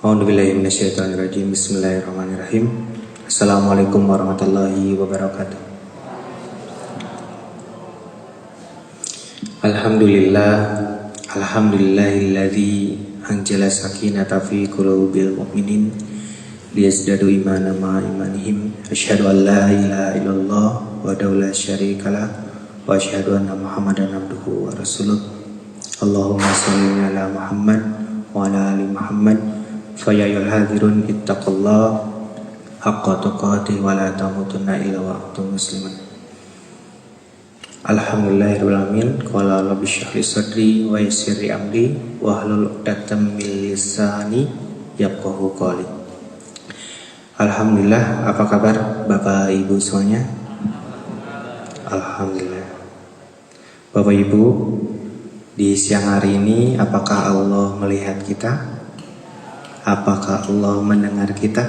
A'udzubillahiminasyaitonirrajim. Bismillahirrahmanirrahim. Assalamualaikum warahmatullahi wabarakatuh. Alhamdulillahilladzi anzala sakinata fi qulubil mu'minin liyazdadu imanan ma'a imanihim. Asyhadu an la ilaha illallah wahdahu la syarikalah wa asyhadu anna Muhammadan abduhu wa rasuluh. Allahumma shalli ala Muhammad wa ala ali Muhammad. Fa ya ayyuhal hadzirun ittaqullaha haqqa tuqatih wa la tamutunna illa wa antum muslimun. Alhamdulillahirabbil alamin. Qala rabbi shrah li sadri wa yassir li amri wa hlul 'uqdatam min lisani yafqahu qawli. Alhamdulillah, apa kabar Bapak Ibu semuanya? Alhamdulillah. Bapak Ibu, di siang hari ini apakah Allah melihat kita? Apakah Allah mendengar kita?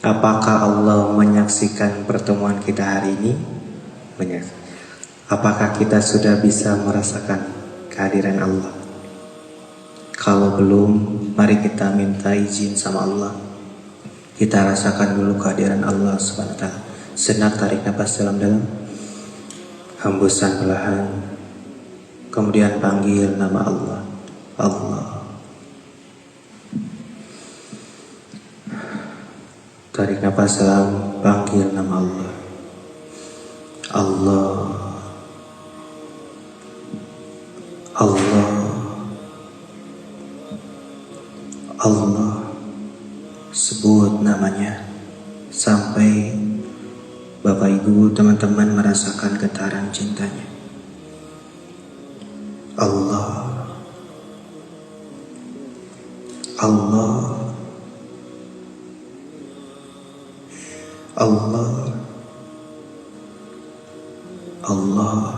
Apakah Allah menyaksikan pertemuan kita hari ini? Apakah kita sudah bisa merasakan kehadiran Allah? Kalau belum, mari kita minta izin sama Allah. Kita rasakan dulu kehadiran Allah SWT. Senak tarik nafas dalam-dalam, hembusan perlahan, kemudian panggil nama Allah. Allah. Tarik nafas dalam, panggil nama Allah. Allah. Allah. Allah. Sebut namanya sampai Bapak Ibu teman-teman merasakan getaran cintanya. Allah. Allah. Allah. Allah.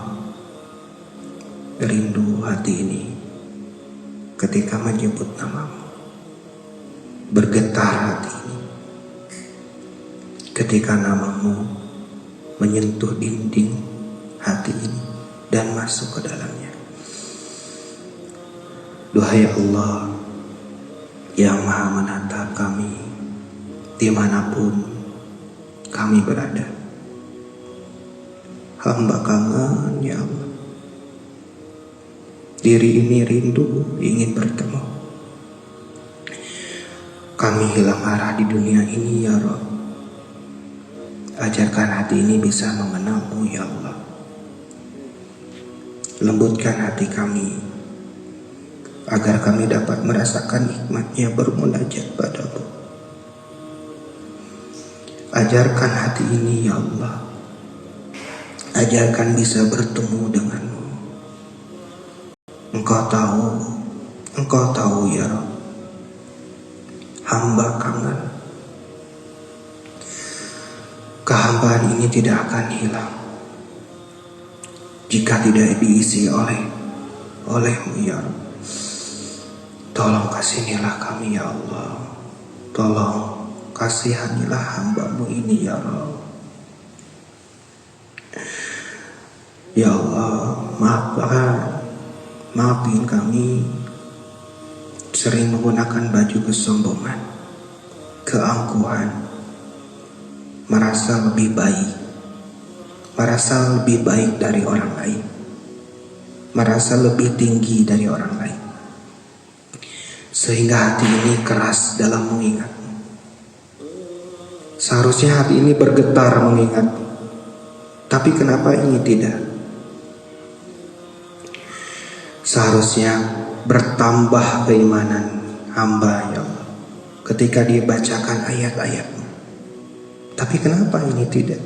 Rindu hati ini ketika menyebut namamu. Bergetar hati ini ketika namamu menyentuh dinding hati ini dan masuk ke dalamnya. Duhai Allah yang maha menatap kami dimanapun kami berada. Hamba kangen ya Allah. Diri ini rindu ingin bertemu. Kami hilang arah di dunia ini ya Rabb. Ajarkan hati ini bisa mengenalmu ya Allah. Lembutkan hati kami agar kami dapat merasakan nikmatnya bermunajat padamu. Ajarkan hati ini ya Allah. Ajarkan bisa bertemu denganmu. Engkau tahu ya Rabb. Hamba kangen. Kehambaan ini tidak akan hilang jika tidak diisi olehmu ya Rabb. Tolong kasihanilah kami ya Allah. Tolong kasihanilah hambamu ini ya Rabb. Ya Allah, maafin kami sering menggunakan baju kesombongan, keangkuhan, merasa lebih baik dari orang lain, merasa lebih tinggi dari orang lain, sehingga hati ini keras dalam mengingatmu. Seharusnya hati ini bergetar mengingatmu, tapi kenapa ini tidak? Seharusnya bertambah keimanan hamba ya Allah ketika dibacakan ayat-ayatmu, tapi kenapa ini tidak?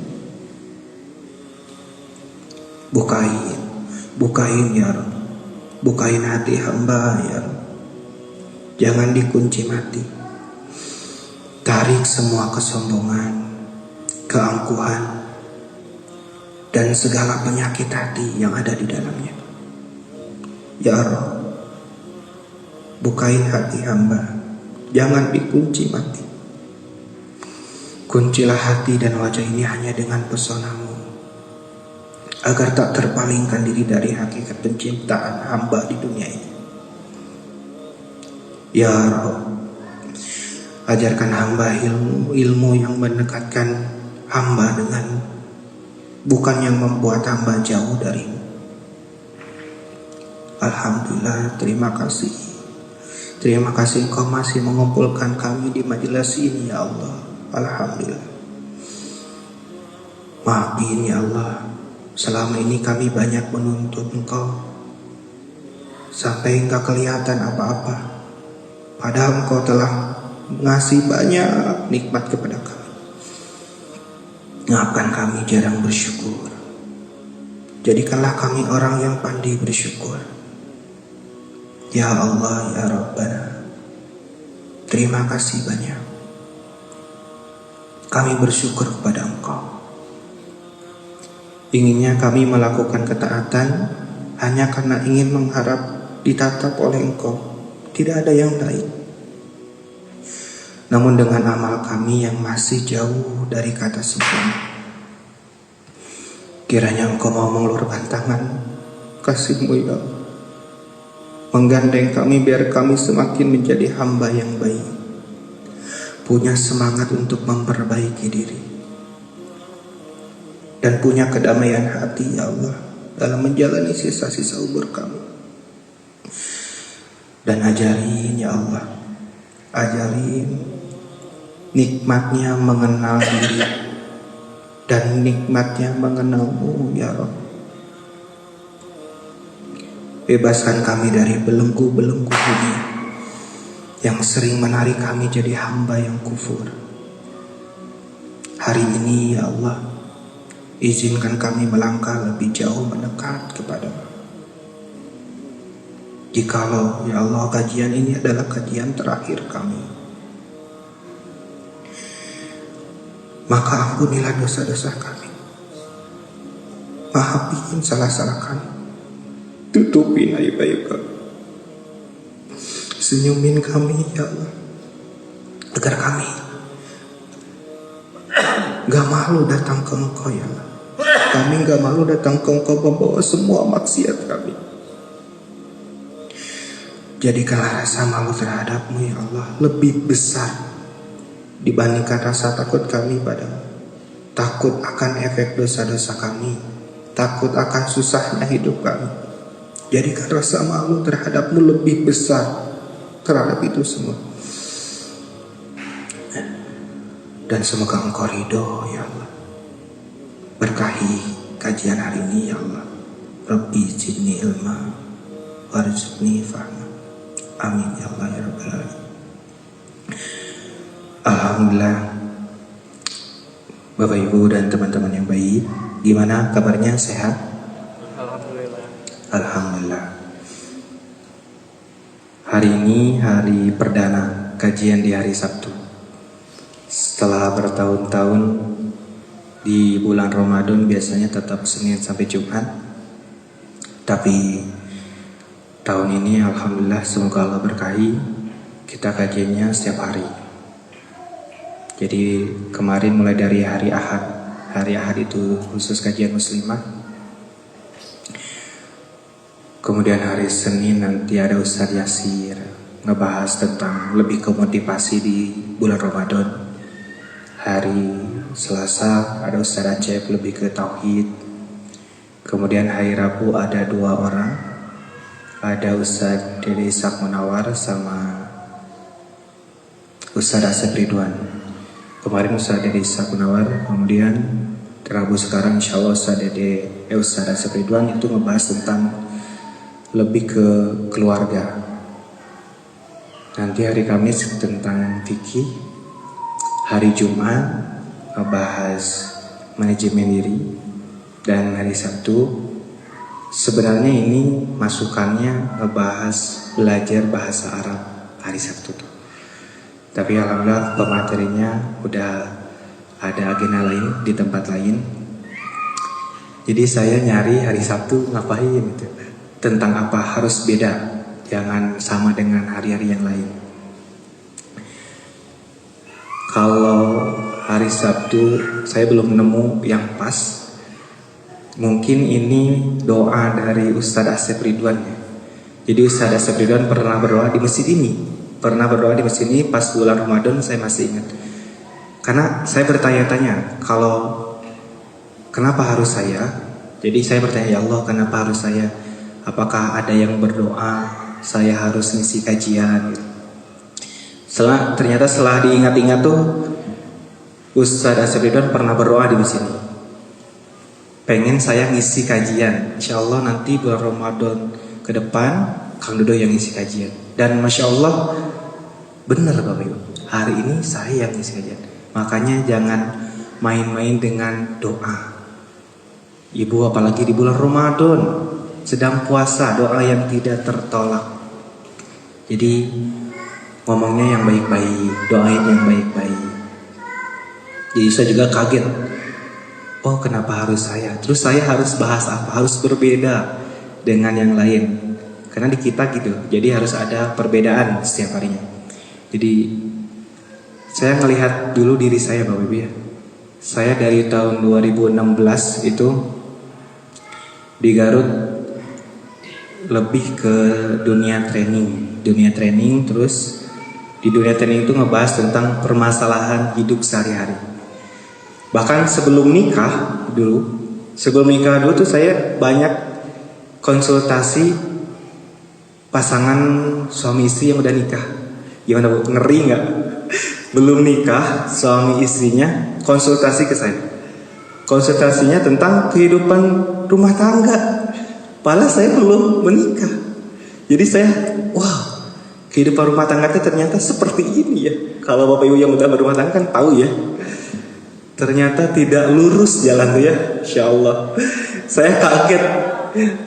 Bukain ya Rabb. Bukain hati hamba ya Rabb. Jangan dikunci mati. Tarik semua kesombongan, keangkuhan, dan segala penyakit hati yang ada di dalamnya. Ya Rabb, bukain hati hamba. Jangan dikunci mati. Kuncilah hati dan wajah ini hanya dengan pesonamu, agar tak terpalingkan diri dari hakikat penciptaan hamba di dunia ini. Ya Rabb, Ajarkan hamba ilmu yang mendekatkan hamba denganmu, bukan yang membuat hamba jauh darimu. Alhamdulillah, terima kasih. Terima kasih Engkau masih mengumpulkan kami di majelis ini ya Allah. Alhamdulillah. Maafin ya Allah, selama ini kami banyak menuntut Engkau sampai enggak kelihatan apa-apa, padahal Engkau telah ngasih banyak nikmat kepada kami. Maafkan kami jarang bersyukur. Jadikanlah kami orang yang pandai bersyukur. Ya Allah, ya Rabbana, terima kasih banyak. Kami bersyukur kepada Engkau. Inginnya kami melakukan ketaatan hanya karena ingin mengharap ditatap oleh Engkau. Tidak ada yang lain. Namun dengan amal kami yang masih jauh dari kata sempurna, kiranya Engkau mau mengulurkan tangan kasih-Mu ya Allah, menggandeng kami biar kami semakin menjadi hamba yang baik, punya semangat untuk memperbaiki diri, dan punya kedamaian hati ya Allah dalam menjalani sisa-sisa umur kami. Dan ajarin ya Allah, ajarin nikmatnya mengenal diri dan nikmatnya mengenal-Mu ya Rabb. Bebaskan kami dari belenggu-belenggu dunia yang sering menarik kami jadi hamba yang kufur. Hari ini ya Allah, izinkan kami melangkah lebih jauh mendekat kepada-Mu. Jikalau ya Allah kajian ini adalah kajian terakhir kami, maka ampunilah dosa-dosa kami. Maafin salah-salah kami. Tutupin aib-aib kami. Senyumin kami ya Allah, agar kami gak malu datang ke Engkau ya Allah. Kami gak malu datang ke Engkau membawa semua maksiat kami. Jadikanlah rasa malu terhadap-Mu ya Allah lebih besar dibandingkan rasa takut kami padamu. Takut akan efek dosa-dosa kami, takut akan susahnya hidup kami. Jadikan rasa malu terhadap-Mu lebih besar terhadap itu semua. Dan semoga Engkau ridho ya Allah. Berkahi kajian hari ini ya Allah. Rabbi zidni ilma warzuqni fahma. Amin ya Allah ya Rabbal alamin. Alhamdulillah, Bapak Ibu dan teman-teman yang baik, gimana kabarnya, sehat? Alhamdulillah. Alhamdulillah. Hari ini hari perdana kajian di hari Sabtu. Setelah bertahun-tahun di bulan Ramadan biasanya tetap Senin sampai Jumat, tapi tahun ini alhamdulillah semoga Allah berkahi, kita kajiannya setiap hari. Jadi kemarin mulai dari hari Ahad. Hari Ahad itu khusus kajian muslimah. Kemudian hari Senin nanti ada Ustadz Yasir ngebahas tentang lebih ke motivasi di bulan Ramadan. Hari Selasa ada Ustadz Acep lebih ke tauhid. Kemudian hari Rabu ada 2 orang. Ada Ustadz Dede Ishaq Munawar sama Ustadz Asep Ridwan. Kemarin Ustadz Dede Ishaq Munawar, kemudian Rabu sekarang insya Allah Ustadz Asep Ridwan itu ngebahas tentang lebih ke keluarga. Nanti hari Kamis tentang fikih, hari Jumat ngebahas manajemen diri, dan hari Sabtu sebenarnya ini masukannya ngebahas belajar bahasa Arab hari Sabtu tuh. Tapi alhamdulillah pematerinya udah ada agenda lain di tempat lain. Jadi saya nyari hari Sabtu ngapain gitu. Tentang apa harus beda, jangan sama dengan hari-hari yang lain. Kalau hari Sabtu saya belum nemu yang pas. Mungkin ini doa dari Ustadz Asep Ridwan ya. Jadi Ustadz Asep Ridwan pernah berdoa di masjid ini pernah berdoa di masjid ini pas bulan Ramadan, saya masih ingat. Karena saya bertanya-tanya, kalau kenapa harus saya? Jadi saya bertanya, ya Allah, kenapa harus saya? Apakah ada yang berdoa saya harus ngisi kajian gitu. Ternyata setelah diingat-ingat tuh, Ustadz Asep Ridwan pernah berdoa di sini, pengen saya ngisi kajian. Insya Allah nanti bulan Ramadan ke depan Kang Dodo yang ngisi kajian. Dan Masya Allah benar Bapak Ibu, hari ini saya yang ngisi kajian. Makanya jangan main-main dengan doa. Ibu apalagi di bulan Ramadan sedang puasa, doa yang tidak tertolak. Jadi ngomongnya yang baik-baik, doain yang baik-baik. Jadi saya juga kaget. Oh, kenapa harus saya? Terus saya harus bahas apa? Harus berbeda dengan yang lain. Karena di kita gitu. Jadi harus ada perbedaan setiap harinya. Jadi saya ngelihat dulu diri saya Bapak Ibu ya. Saya dari tahun 2016 itu di Garut lebih ke dunia training, terus di dunia training itu ngebahas tentang permasalahan hidup sehari-hari. Bahkan sebelum nikah dulu tuh saya banyak konsultasi pasangan suami istri yang udah nikah. Gimana Bu? Ngeri nggak? Belum nikah, suami istrinya konsultasi ke saya. Konsultasinya tentang kehidupan rumah tangga. Padahal saya belum menikah. Jadi saya, wah, kehidupan rumah tangga itu ternyata seperti ini ya. Kalau Bapak Ibu yang udah berumah tangga kan tahu ya. Ternyata tidak lurus jalan tuh ya. Insya Allah. Saya kaget.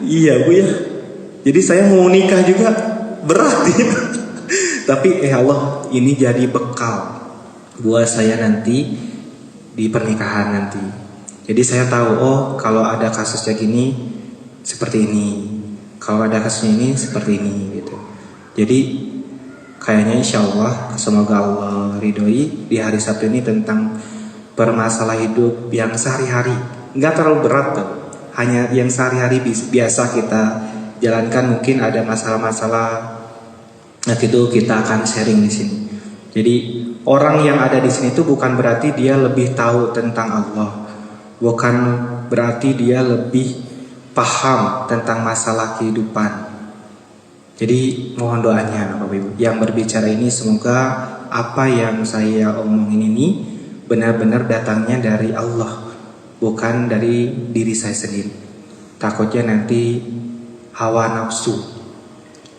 Iya Bu ya. Jadi saya mau nikah juga berat ya. Tapi Allah, ini jadi bekal buat saya nanti di pernikahan nanti. Jadi saya tahu, oh kalau ada kasus kayak gini seperti ini, kalau ada kasusnya ini seperti ini gitu. Jadi kayaknya insya Allah semoga Allah ridhoi di hari Sabtu ini tentang permasalahan hidup yang sehari-hari, nggak terlalu berat tuh, hanya yang sehari-hari biasa kita jalankan. Mungkin ada masalah-masalah, nah itu kita akan sharing di sini. Jadi orang yang ada di sini itu bukan berarti dia lebih tahu tentang Allah, bukan berarti dia lebih paham tentang masalah kehidupan. Jadi mohon doanya Bapak Ibu yang berbicara ini, semoga apa yang saya omongin ini benar-benar datangnya dari Allah, bukan dari diri saya sendiri. Takutnya nanti hawa nafsu,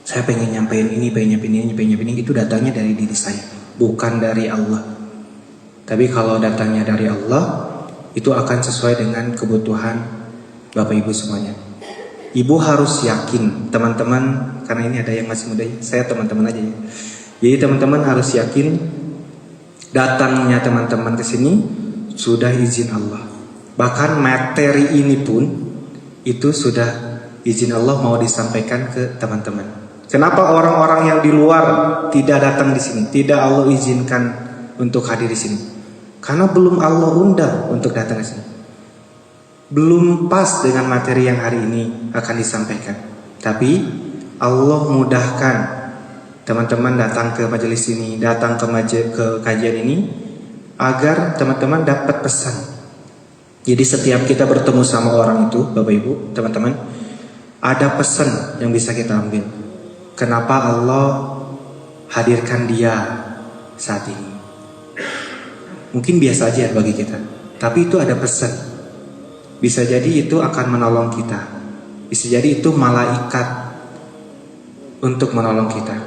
saya pengen nyampein ini, pengen nyampein ini, itu datangnya dari diri saya, bukan dari Allah. Tapi kalau datangnya dari Allah, itu akan sesuai dengan kebutuhan Bapak Ibu semuanya. Ibu harus yakin, teman-teman, karena ini ada yang masih muda, saya teman-teman aja ya. Jadi teman-teman harus yakin datangnya teman-teman ke sini sudah izin Allah. Bahkan materi ini pun itu sudah izin Allah mau disampaikan ke teman-teman. Kenapa orang-orang yang di luar tidak datang di sini, tidak Allah izinkan untuk hadir di sini? Karena belum Allah undang untuk datang ke sini. Belum pas dengan materi yang hari ini akan disampaikan. Tapi Allah mudahkan teman-teman datang ke majelis ini, datang ke kajian ini, agar teman-teman dapat pesan. Jadi setiap kita bertemu sama orang itu, Bapak Ibu, teman-teman, ada pesan yang bisa kita ambil. Kenapa Allah hadirkan dia saat ini? Mungkin biasa aja bagi kita, tapi itu ada pesan. Bisa jadi itu akan menolong kita. Bisa jadi itu malaikat untuk menolong kita.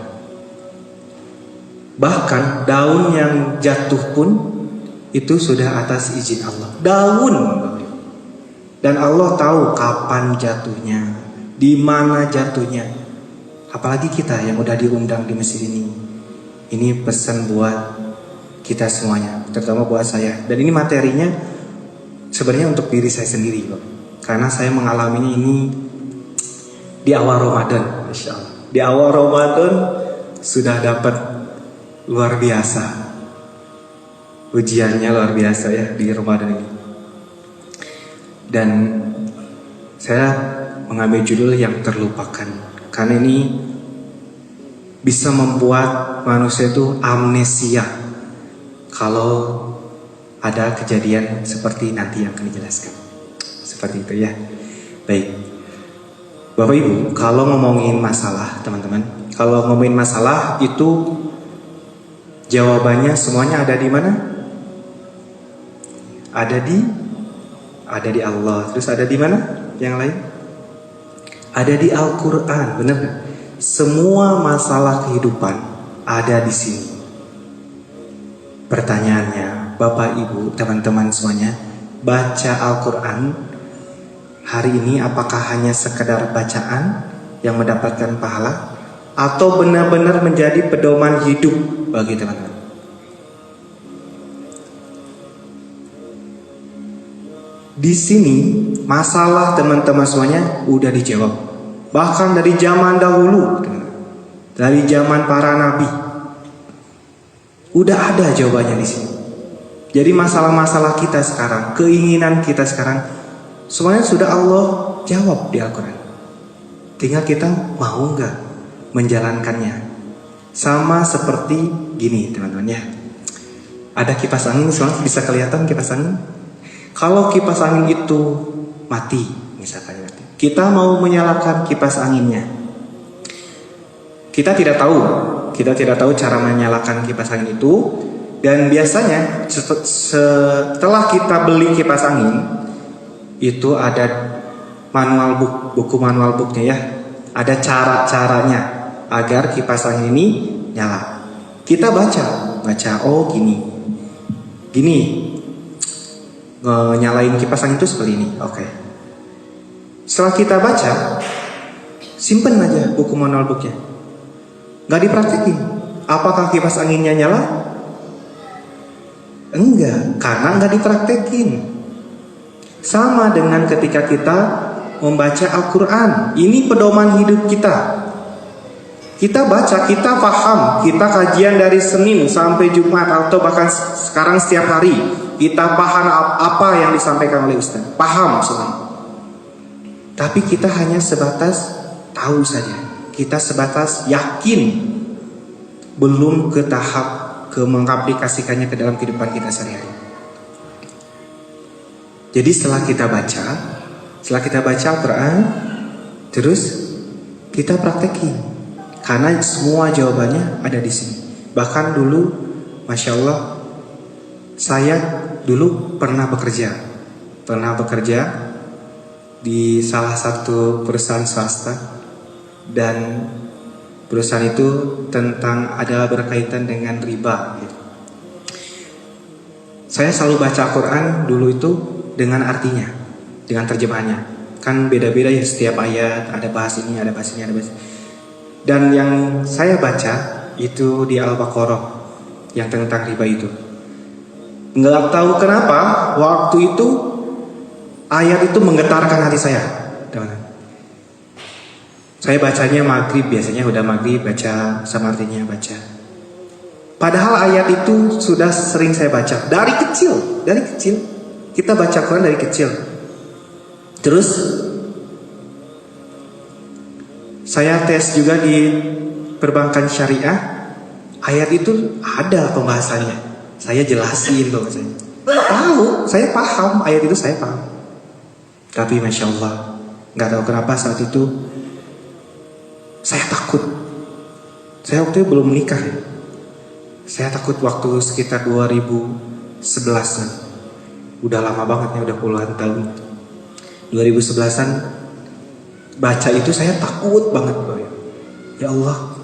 Bahkan daun yang jatuh pun itu sudah atas izin Allah. Daun. Dan Allah tahu kapan jatuhnya, di mana jatuhnya. Apalagi kita yang udah diundang di masjid ini. Ini pesan buat kita semuanya, terutama buat saya. Dan ini materinya sebenarnya untuk diri saya sendiri, Pak. Karena saya mengalaminya ini di awal Ramadan, Masya Allah. Di awal Ramadan sudah dapat luar biasa. Ujiannya luar biasa ya di Ramadan ini. Dan saya mengambil judul yang terlupakan. Karena ini bisa membuat manusia itu amnesia kalau ada kejadian seperti nanti yang akan dijelaskan. Seperti itu ya. Baik. Bapak Ibu, kalau ngomongin masalah, teman-teman, kalau ngomongin masalah itu jawabannya semuanya ada di mana? Ada di Allah. Terus ada di mana? Yang lain? Ada di Al-Qur'an, benar nggak? Semua masalah kehidupan ada di sini. Pertanyaannya, Bapak Ibu, teman-teman semuanya, baca Al-Qur'an hari ini apakah hanya sekedar bacaan yang mendapatkan pahala atau benar-benar menjadi pedoman hidup bagi teman-teman? Di sini masalah teman-teman semuanya udah dijawab. Bahkan dari zaman dahulu, dari zaman para nabi, udah ada jawabannya di sini. Jadi masalah-masalah kita sekarang, keinginan kita sekarang, semuanya sudah Allah jawab di Al-Quran. Tinggal kita mau nggak menjalankannya. Sama seperti gini teman-teman ya. Ada kipas angin, semua bisa kelihatan kipas angin. Kalau kipas angin itu mati, misalkan mati, kita mau menyalakan kipas anginnya. Kita tidak tahu cara menyalakan kipas angin itu. Dan biasanya setelah kita beli kipas angin, itu ada manual buku manual booknya ya. Ada cara-caranya agar kipas angin ini nyala. Kita baca, oh gini. Nyalain kipas angin itu seperti ini. Oke. Setelah kita baca, simpen aja buku manual booknya. Gak dipraktekin. Apakah kipas anginnya nyala? Enggak, karena gak dipraktekin. Sama dengan ketika kita membaca Al-Quran. Ini pedoman hidup kita. Kita baca, kita paham, kita kajian dari Senin sampai Jumat atau bahkan sekarang setiap hari. Kita paham apa yang disampaikan oleh Ustaz. Paham semua. Tapi kita hanya sebatas tahu saja. Kita sebatas yakin. Belum ke tahap mengaplikasikannya ke dalam kehidupan kita sehari-hari. Jadi setelah kita baca Al-Quran, terus kita praktekin. Karena semua jawabannya ada di sini. Bahkan dulu, Masya Allah, saya dulu pernah bekerja di salah satu perusahaan swasta, dan perusahaan itu adalah berkaitan dengan riba. Saya selalu baca Al-Quran dulu itu dengan artinya, dengan terjemahannya. Kan beda-beda ya setiap ayat, ada bahas ini, ada bahas ini, ada bahas ini. Dan yang saya baca itu di Al-Baqarah yang tentang riba itu. Nggak tahu kenapa waktu itu ayat itu menggetarkan hati saya, teman-teman. Saya bacanya maghrib, biasanya udah maghrib baca sama artinya baca. Padahal ayat itu sudah sering saya baca dari kecil. Kita baca Quran dari kecil. Terus saya tes juga di perbankan syariah, ayat itu ada pembahasannya. Saya jelasin loh saya. Tahu, saya paham ayat itu, saya paham. Tapi Masya Allah, nggak tahu kenapa saat itu saya takut. Saya waktu itu belum menikah ya. Saya takut waktu sekitar 2011-an. Udah lama banget ya, udah puluhan tahun. 2011-an baca itu saya takut banget. Ya Allah,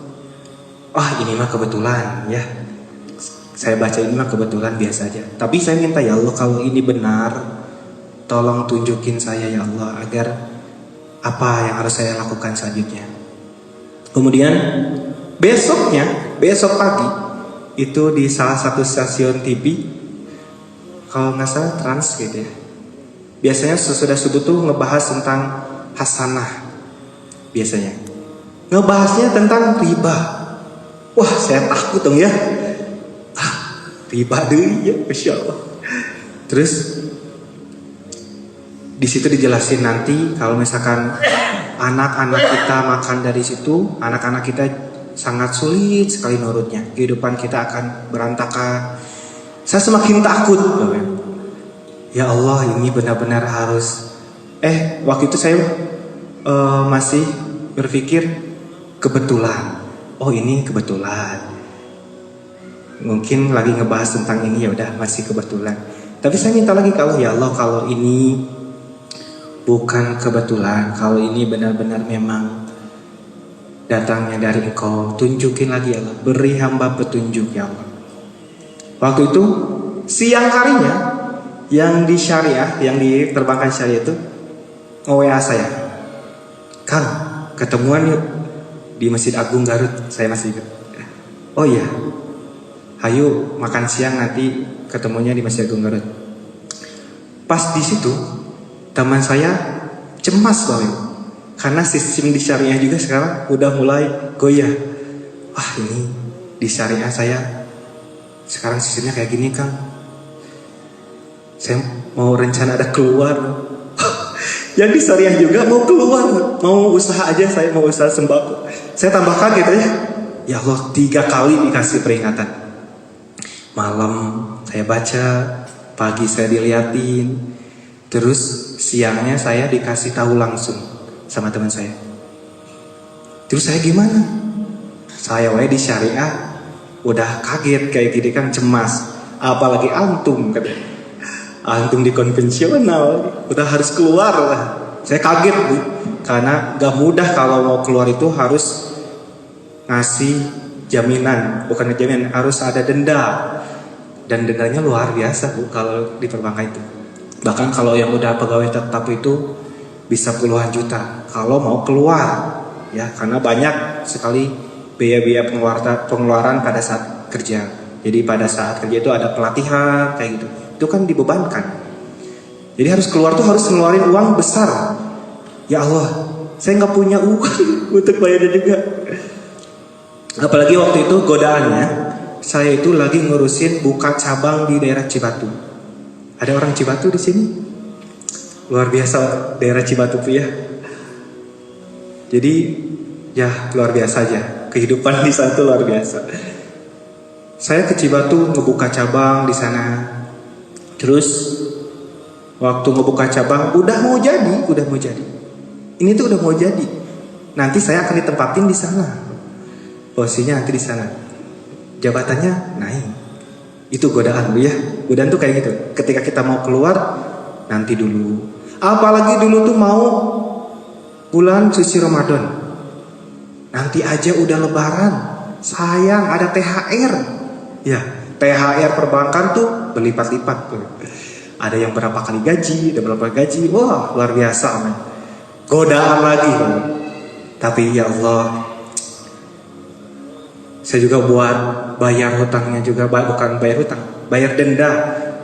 ini mah kebetulan ya. Saya baca ini mah kebetulan biasa aja. Tapi saya minta ya Allah, kalau ini benar, tolong tunjukin saya ya Allah, agar apa yang harus saya lakukan selanjutnya. Kemudian besok pagi itu di salah satu stasiun TV, kalau nggak salah Trans gitu ya. Biasanya sesudah subuh tuh ngebahas tentang hasanah. Biasanya ngebahasnya tentang riba. Wah, saya takut dong ya. Riba deh ya, Masya Allah. Terus di situ dijelasin nanti kalau misalkan anak-anak kita makan dari situ, anak-anak kita sangat sulit sekali nurutnya. Kehidupan kita akan berantakan. Saya semakin takut, Bapak Ibu. Ya Allah, ini benar-benar harus. Waktu itu saya masih berpikir kebetulan. Oh, ini kebetulan. Mungkin lagi ngebahas tentang ini, ya udah masih kebetulan. Tapi saya minta lagi ke Allah, ya Allah, kalau ini bukan kebetulan, kalau ini benar-benar memang datangnya dari Engkau, tunjukin lagi ya Allah, beri hamba petunjuk ya Allah. Waktu itu siang harinya yang di syariah, yang di perbankan syariah itu nge-WA saya, Kang, ketemuan yuk di Masjid Agung Garut. Saya masih ingat. Oh iya, ayo makan siang nanti ketemunya di Masjid Agung Garut. Pas di situ teman saya cemas banget karena sistem di syariah juga sekarang udah mulai goyah. Wah, ini di syariah saya sekarang sistemnya kayak gini, Kang. Saya mau rencana ada keluar. Yang di syariah juga mau keluar, mau usaha aja, saya mau usaha sembako. Saya tambah kaget ya. Ya Allah, 3 kali dikasih peringatan. Malam saya baca, pagi saya diliatin, terus siangnya saya dikasih tahu langsung sama teman saya. Terus saya gimana? Saya di syariah udah kaget kayak gini kan, cemas. Apalagi antum katanya. Antum di konvensional udah harus keluar lah. Saya kaget Bu, karena gak mudah kalau mau keluar itu harus ngasih jaminan, bukan jaminan, harus ada denda. Dan dendanya luar biasa Bu kalau di perbankan itu. Bahkan kalau yang udah pegawai tetap itu bisa puluhan juta kalau mau keluar ya, karena banyak sekali biaya-biaya pengeluaran pada saat kerja. Jadi pada saat kerja itu ada pelatihan kayak gitu. Itu kan dibebankan. Jadi harus keluar tuh harus ngeluarin uang besar. Ya Allah, saya nggak punya uang untuk bayarnya juga. Apalagi waktu itu godaannya, saya itu lagi ngurusin buka cabang di daerah Cibatu. Ada orang Cibatu di sini? Luar biasa daerah Cibatu tuh ya. Jadi ya luar biasa aja. Kehidupan di sana tuh luar biasa. Saya ke Cibatu ngebuka cabang di sana. Terus waktu ngebuka cabang udah mau jadi. Ini tuh udah mau jadi. Nanti saya akan ditempatin di sana. Posisinya nanti di sana. Jabatannya naik. Itu godaan Bu ya. Godaan tuh kayak gitu. Ketika kita mau keluar, nanti dulu. Apalagi dulu tuh mau bulan suci Ramadan. Nanti aja udah lebaran. Sayang ada THR. Ya, THR perbankan tuh berlipat-lipat tuh. Ada yang berapa kali gaji, ada berapa gaji. Wah, luar biasa man. Godaan lagi. Tapi ya Allah, saya juga buat bayar hutangnya juga, bukan bayar hutang, bayar denda.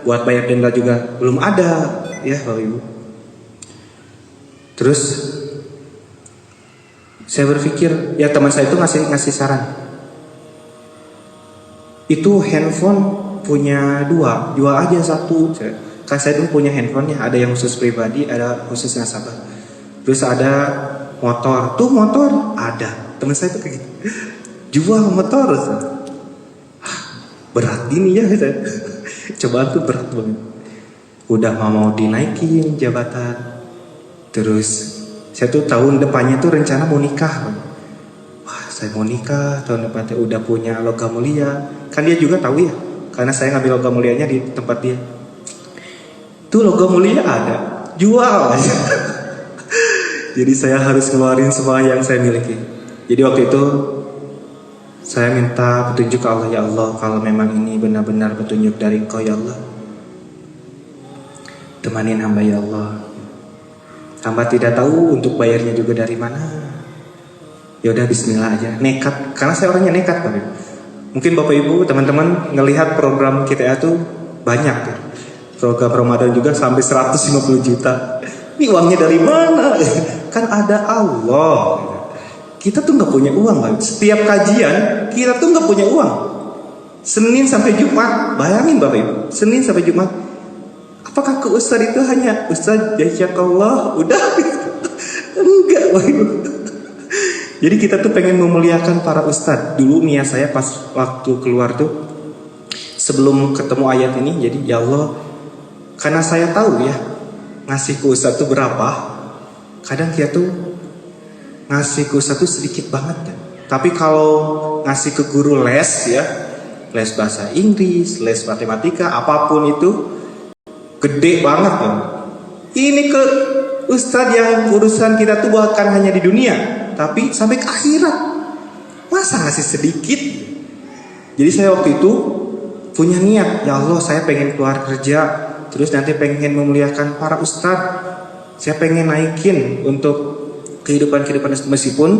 Buat bayar denda juga belum ada, ya Bapak Ibu. Terus saya berpikir, ya teman saya itu ngasih saran. Itu handphone punya dua, jual aja satu. Kan saya dulu punya handphonenya, ada yang khusus pribadi, ada khusus nasabah. Terus ada motor, tuh motor ada. Teman saya tuh kayak gitu. Jual motor, berat ini ya, cobaan tuh berat banget. Udah mau dinaikin jabatan, terus saya tuh tahun depannya tuh rencana mau nikah. Wah, saya mau nikah tahun depannya, udah punya logam mulia. Kan dia juga tahu ya, karena saya ngambil logam mulianya di tempat dia. Tuh logam mulia ada, jual aja. Jadi saya harus ngeluarin semua yang saya miliki. Jadi waktu itu saya minta petunjuk ke Allah, ya Allah, kalau memang ini benar-benar petunjuk dari Engkau ya Allah, temanin hamba ya Allah. Hamba tidak tahu untuk bayarnya juga dari mana. Ya udah bismillah aja, nekat, karena saya orangnya nekat Bapak Ibu. Mungkin Bapak Ibu, teman-teman ngelihat program kita itu banyak ya. Program Ramadan juga sampai 150 juta. Ini uangnya dari mana? Kan ada Allah. Kita tuh nggak punya uang kan? Setiap kajian kita tuh nggak punya uang. Senin sampai Jumat, bayangin Bapak Ibu, Senin sampai Jumat. Apakah ke Ustaz itu hanya Ustaz jazakallah udah? Enggak Bapak Ibu. Jadi kita tuh pengen memuliakan para ustadz. Dulu niat saya pas waktu keluar tuh, sebelum ketemu ayat ini, jadi ya Allah, karena saya tahu ya ngasih ke ustadz tuh berapa. Kadang kita tuh ngasih ke ustadz tuh sedikit banget kan. Tapi kalau ngasih ke guru les ya, les bahasa Inggris, les matematika, apapun itu gede banget kan. Ini ke ustadz yang urusan kita tuh bukan hanya di dunia, tapi sampai ke akhirat. Masa ngasih sedikit? Jadi saya waktu itu punya niat, ya Allah saya pengen keluar kerja, terus nanti pengen memuliakan para ustadz. Saya pengen naikin untuk kehidupan meskipun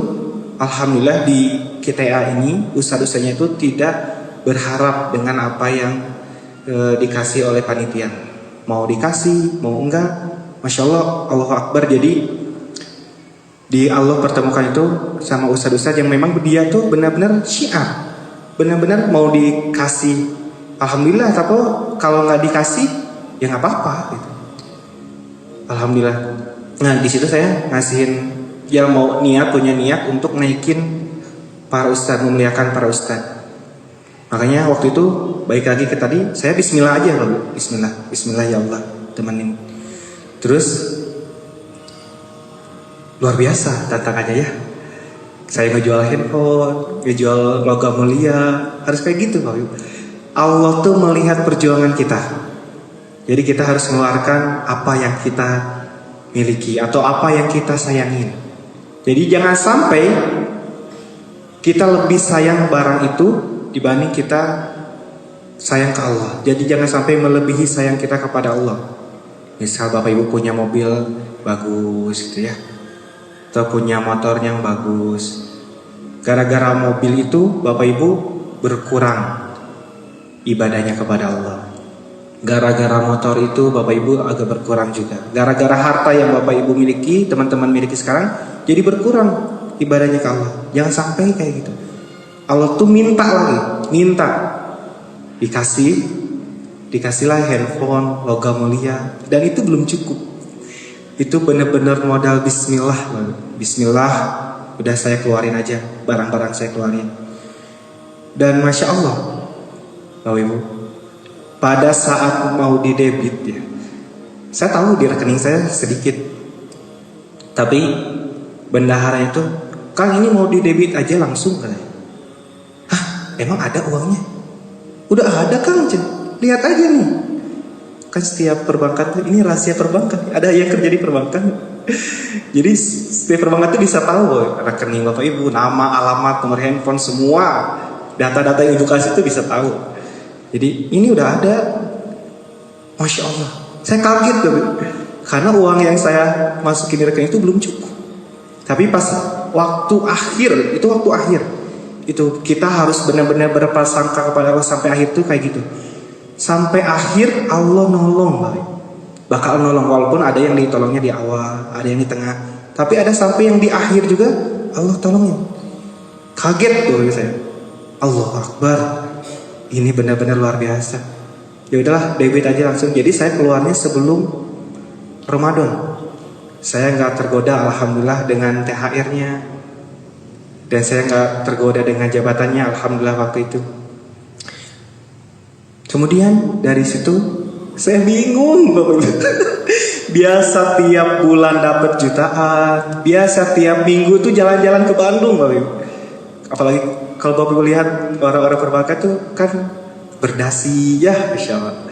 alhamdulillah di KTA ini ustadz-ustadznya itu tidak berharap dengan apa yang dikasih oleh panitia. Mau dikasih, mau enggak, Masya Allah, Allahu Akbar. Jadi di Allah pertemukan itu sama ustadz-ustadz yang memang dia tuh benar-benar syiar, benar-benar mau dikasih. Alhamdulillah, tapi kalau nggak dikasih ya nggak apa-apa gitu. Alhamdulillah. Nah di situ saya ngasihin yang mau punya niat untuk naikin para ustadz, memuliakan para ustadz. Makanya waktu itu baik lagi ke tadi, saya Bismillah aja loh, Bismillah ya Allah temenin. Terus luar biasa tantangannya ya. Saya ngejual handphone, ngejual logam mulia, harus kayak gitu Pak. Allah tuh melihat perjuangan kita. Jadi kita harus mengeluarkan apa yang kita miliki atau apa yang kita sayangin. Jadi jangan sampai kita lebih sayang barang itu dibanding kita sayang ke Allah. Jadi jangan sampai melebihi sayang kita kepada Allah. Misal Bapak Ibu punya mobil bagus gitu ya, atau punya motor yang bagus. Gara-gara mobil itu Bapak Ibu berkurang ibadahnya kepada Allah. Gara-gara motor itu Bapak Ibu agak berkurang juga. Gara-gara harta yang Bapak Ibu miliki, teman-teman miliki sekarang, jadi berkurang ibadahnya ke Allah. Jangan sampai kayak gitu. Allah tuh minta lagi, dikasihlah handphone, logam mulia, dan itu belum cukup. Itu benar-benar modal Bismillah. Bismillah, udah saya keluarin aja, barang-barang saya keluarin. Dan Masya Allah, Bapak Ibu, pada saat mau didebit ya, saya tahu di rekening saya sedikit, tapi bendahara itu, Kang ini mau didebit aja langsung katanya. Hah, emang ada uangnya? Udah ada Kang, lihat aja nih. Kan setiap perbankan ini rahasia perbankan, ada yang kerja di perbankan. Jadi setiap perbankan itu bisa tahu rekening Bapak Ibu, nama, alamat, nomor handphone, semua data-data yang edukasi itu bisa tahu. Jadi ini udah ada. Masya Allah, saya kaget tuh, karena uang yang saya masukin di rekening itu belum cukup. Tapi pas waktu akhir, itu kita harus benar-benar berprasangka kepada Allah sampai akhir tuh kayak gitu. Sampai akhir Allah nolong, bakal nolong, walaupun ada yang ditolongnya di awal, ada yang di tengah, tapi ada sampai yang di akhir juga Allah tolongin. Kaget tuh saya. Allahu Akbar. Ini benar-benar luar biasa. Ya udahlah, debit aja langsung. Jadi saya keluarnya sebelum Ramadan. Saya nggak tergoda, alhamdulillah, dengan THR-nya, dan saya nggak tergoda dengan jabatannya, alhamdulillah waktu itu. Kemudian dari situ saya bingung, biasa tiap bulan dapat jutaan, biasa tiap minggu tuh jalan-jalan ke Bandung, apalagi kalau Bapak lihat orang-orang perbankan tuh kan berdasi ya, Masya Allah,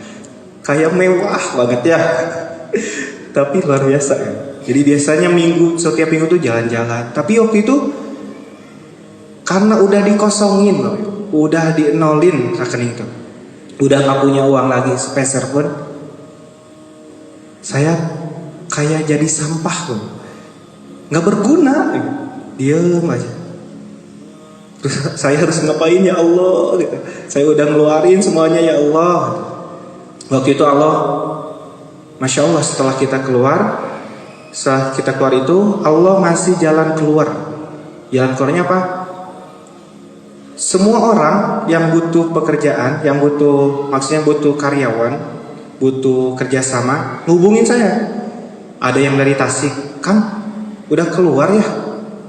kayak mewah banget ya. Tapi luar biasa ya. Jadi biasanya setiap minggu tuh jalan-jalan. Tapi waktu itu karena udah dikosongin, udah dienolin rekening itu, udah gak punya uang lagi sepeser pun, saya kayak jadi sampah loh, nggak berguna, diem aja. Terus saya harus ngapain ya Allah gitu. Saya udah ngeluarin semuanya ya Allah. Waktu itu Allah, Masya Allah, setelah kita keluar itu Allah ngasih jalan keluar. Jalan keluarnya apa? Semua orang yang butuh pekerjaan, maksudnya butuh karyawan, butuh kerjasama, hubungin saya. Ada yang dari Tasik, Kang, udah keluar ya?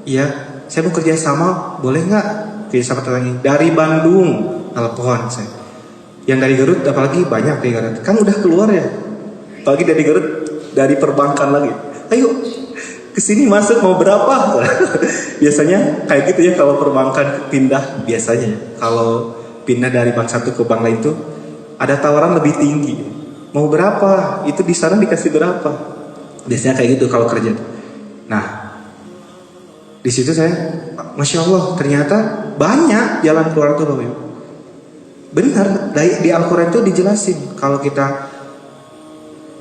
Iya. saya mau kerja sama, boleh nggak? Kerja sama tetangga dari Bandung, telepon saya. Yang dari Garut apalagi banyak dari Garut. Kan udah keluar ya. Apalagi dari Garut, dari perbankan lagi. Ayo kesini masuk mau berapa? Biasanya kayak gitu ya kalau perbankan pindah biasanya. Kalau pindah dari bank satu ke bank lain tuh ada tawaran lebih tinggi. Mau berapa? Itu di sana dikasih berapa? Biasanya kayak gitu kalau kerja. Nah, di situ saya, masya Allah, ternyata banyak jalan keluar tuh Bapak Ibu. Benar, di Al-Quran itu dijelasin kalau kita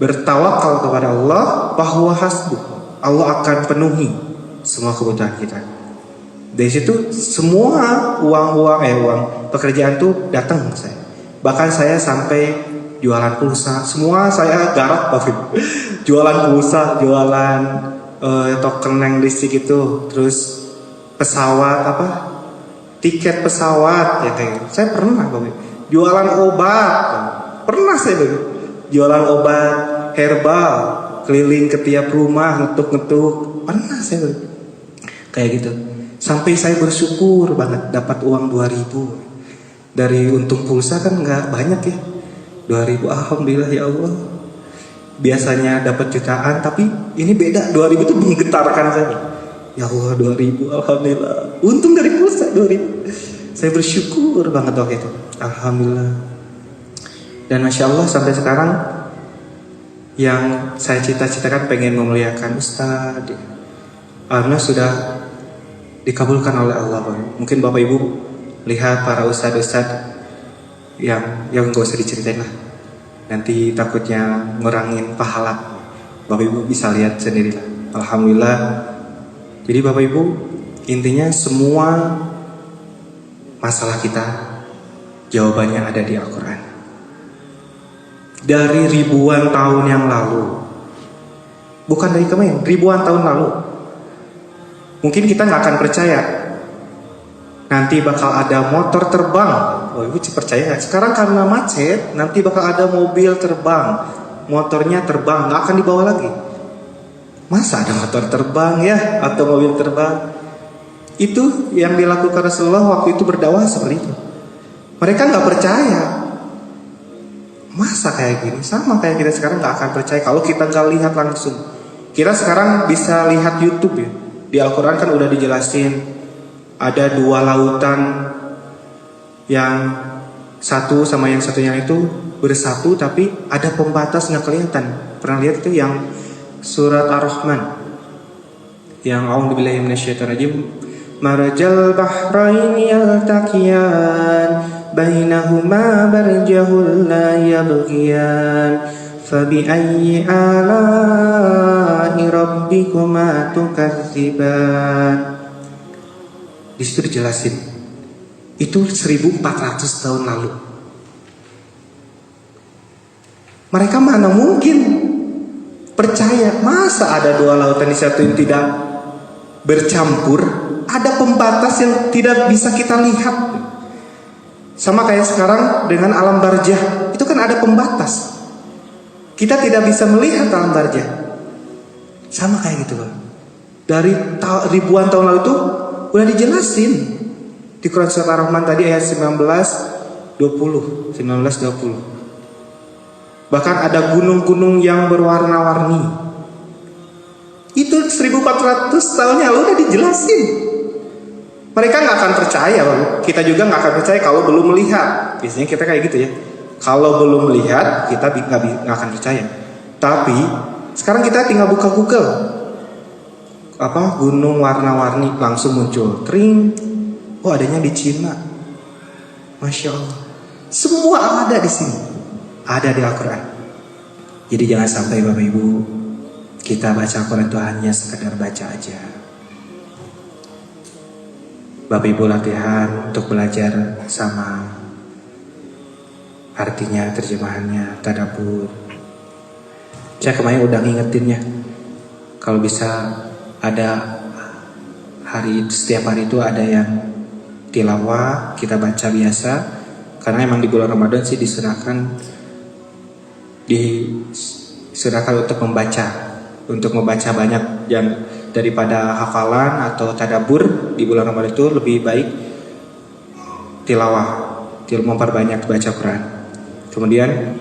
bertawakal kepada Allah, bahwa hasbuh, Allah akan penuhi semua kebutuhan kita. Dari situ semua uang pekerjaan tuh datang ke saya. Bahkan saya sampai jualan pulsa, semua saya garap Bapak Ibu. Jualan pulsa, jualan token yang listrik itu, terus pesawat tiket pesawat gitu. Saya pernah jualan obat, pernah saya jualan obat herbal, keliling ke tiap rumah ngetuk, pernah saya kayak gitu. Sampai saya bersyukur banget dapat uang 2.000 dari untung pulsa, kan nggak banyak ya, 2.000, alhamdulillah ya Allah. Biasanya dapat jutaan, tapi ini beda, 2.000 itu menggetarkan saya. Ya Allah, 2.000, alhamdulillah. Untung dari pulsa 2.000. Saya bersyukur banget waktu itu, alhamdulillah. Dan masya Allah sampai sekarang yang saya cita-citakan pengen memuliakan Ustadz, alhamdulillah sudah dikabulkan oleh Allah. Mungkin Bapak Ibu lihat para ustadz-ustadz yang gak usah diceritain lah, nanti takutnya ngurangin pahala. Bapak Ibu bisa lihat sendirilah. Alhamdulillah. Jadi Bapak Ibu, intinya semua masalah kita jawabannya ada di Al-Quran. Dari ribuan tahun yang lalu, bukan dari kemarin, ribuan tahun lalu. Mungkin kita gak akan percaya nanti bakal ada motor terbang. Oh, Ibu percaya gak? Sekarang karena macet, nanti bakal ada mobil terbang, motornya terbang, gak akan dibawa lagi. Masa ada motor terbang ya, atau mobil terbang? Itu yang dilakukan Rasulullah waktu itu berdakwah seperti itu. Mereka gak percaya. Masa kayak gini? Sama kayak kita sekarang gak akan percaya kalau kita gak lihat langsung. Kita sekarang bisa lihat YouTube ya. Di Al-Quran kan udah dijelasin, ada 2 lautan, yang satu sama yang satunya itu bersatu, tapi ada pembatas nggak kelihatan. Pernah lihat itu yang surat Ar-Rahman, yang a'udzubillahi minasyaitonirrajim, marajal bahraini yaltaqiyan bainahuma barjahul la yabghiyan fabi ayyi ala'i rabbikuma tukadziban. Di situ dijelasin itu 1400 tahun lalu. Mereka mana mungkin percaya, masa ada 2 lautan di satu yang tidak bercampur, ada pembatas yang tidak bisa kita lihat. Sama kayak sekarang dengan alam barzah, itu kan ada pembatas. Kita tidak bisa melihat alam barzah. Sama kayak gitu, Bang. Dari ribuan tahun lalu itu udah dijelasin di Quran surat Ar-Rahman tadi ayat 19-20. Bahkan ada gunung-gunung yang berwarna-warni. Itu 1400 tahun yang lalu udah dijelasin. Mereka gak akan percaya, Bang. Kita juga gak akan percaya kalau belum melihat. Biasanya kita kayak gitu ya. Kalau belum melihat, kita gak akan percaya. Tapi sekarang kita tinggal buka Google, gunung warna-warni, langsung muncul kering. Oh, adanya di Cina. Masya Allah. Semua ada di sini. Ada di Al-Quran. Jadi jangan sampai Bapak Ibu, kita baca Al-Quran itu hanya sekedar baca aja. Bapak Ibu latihan untuk belajar sama artinya, terjemahannya, tadabbur. Saya kemarin udah ngingetinnya, kalau bisa ada setiap hari itu ada yang tilawah, kita baca biasa. Karena emang di bulan Ramadan sih diserahkan untuk membaca banyak, daripada hafalan atau tadabbur di bulan Ramadan itu lebih baik tilawah, memperbanyak baca Quran. Kemudian